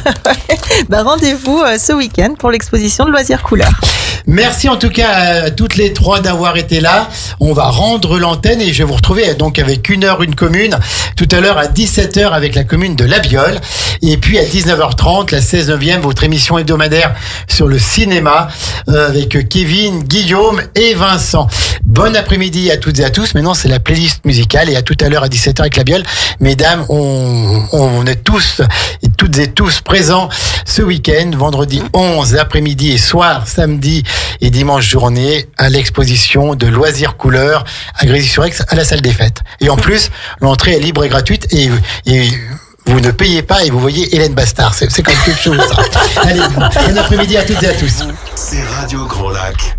Speaker 7: Rendez-vous ce week-end pour l'exposition de Loisirs Couleurs.
Speaker 5: Merci en tout cas à toutes les trois d'avoir été là. On va rendre l'antenne et je vais vous retrouver donc avec 1h une commune. Tout à l'heure à 17h avec la commune de La Biole. Et puis à 19h30, la 19e, votre émission hebdomadaire sur le cinéma avec Kevin, Guillaume et Vincent. Bon après-midi à toutes et à tous. Maintenant, c'est la playlist musicale et à tout à l'heure à 17h avec La Biole. Mesdames, on est tous et toutes et tous présents ce week-end, vendredi 11 l'après-midi et soir, samedi et dimanche journée à l'exposition de Loisirs Couleurs à Grésy-sur-Aix à la salle des fêtes. Et en plus, l'entrée est libre et gratuite et vous ne payez pas et vous voyez Hélène Bastard. C'est comme quelque chose. Allez, bon après-midi à toutes et à tous.
Speaker 3: C'est Radio Grand Lac.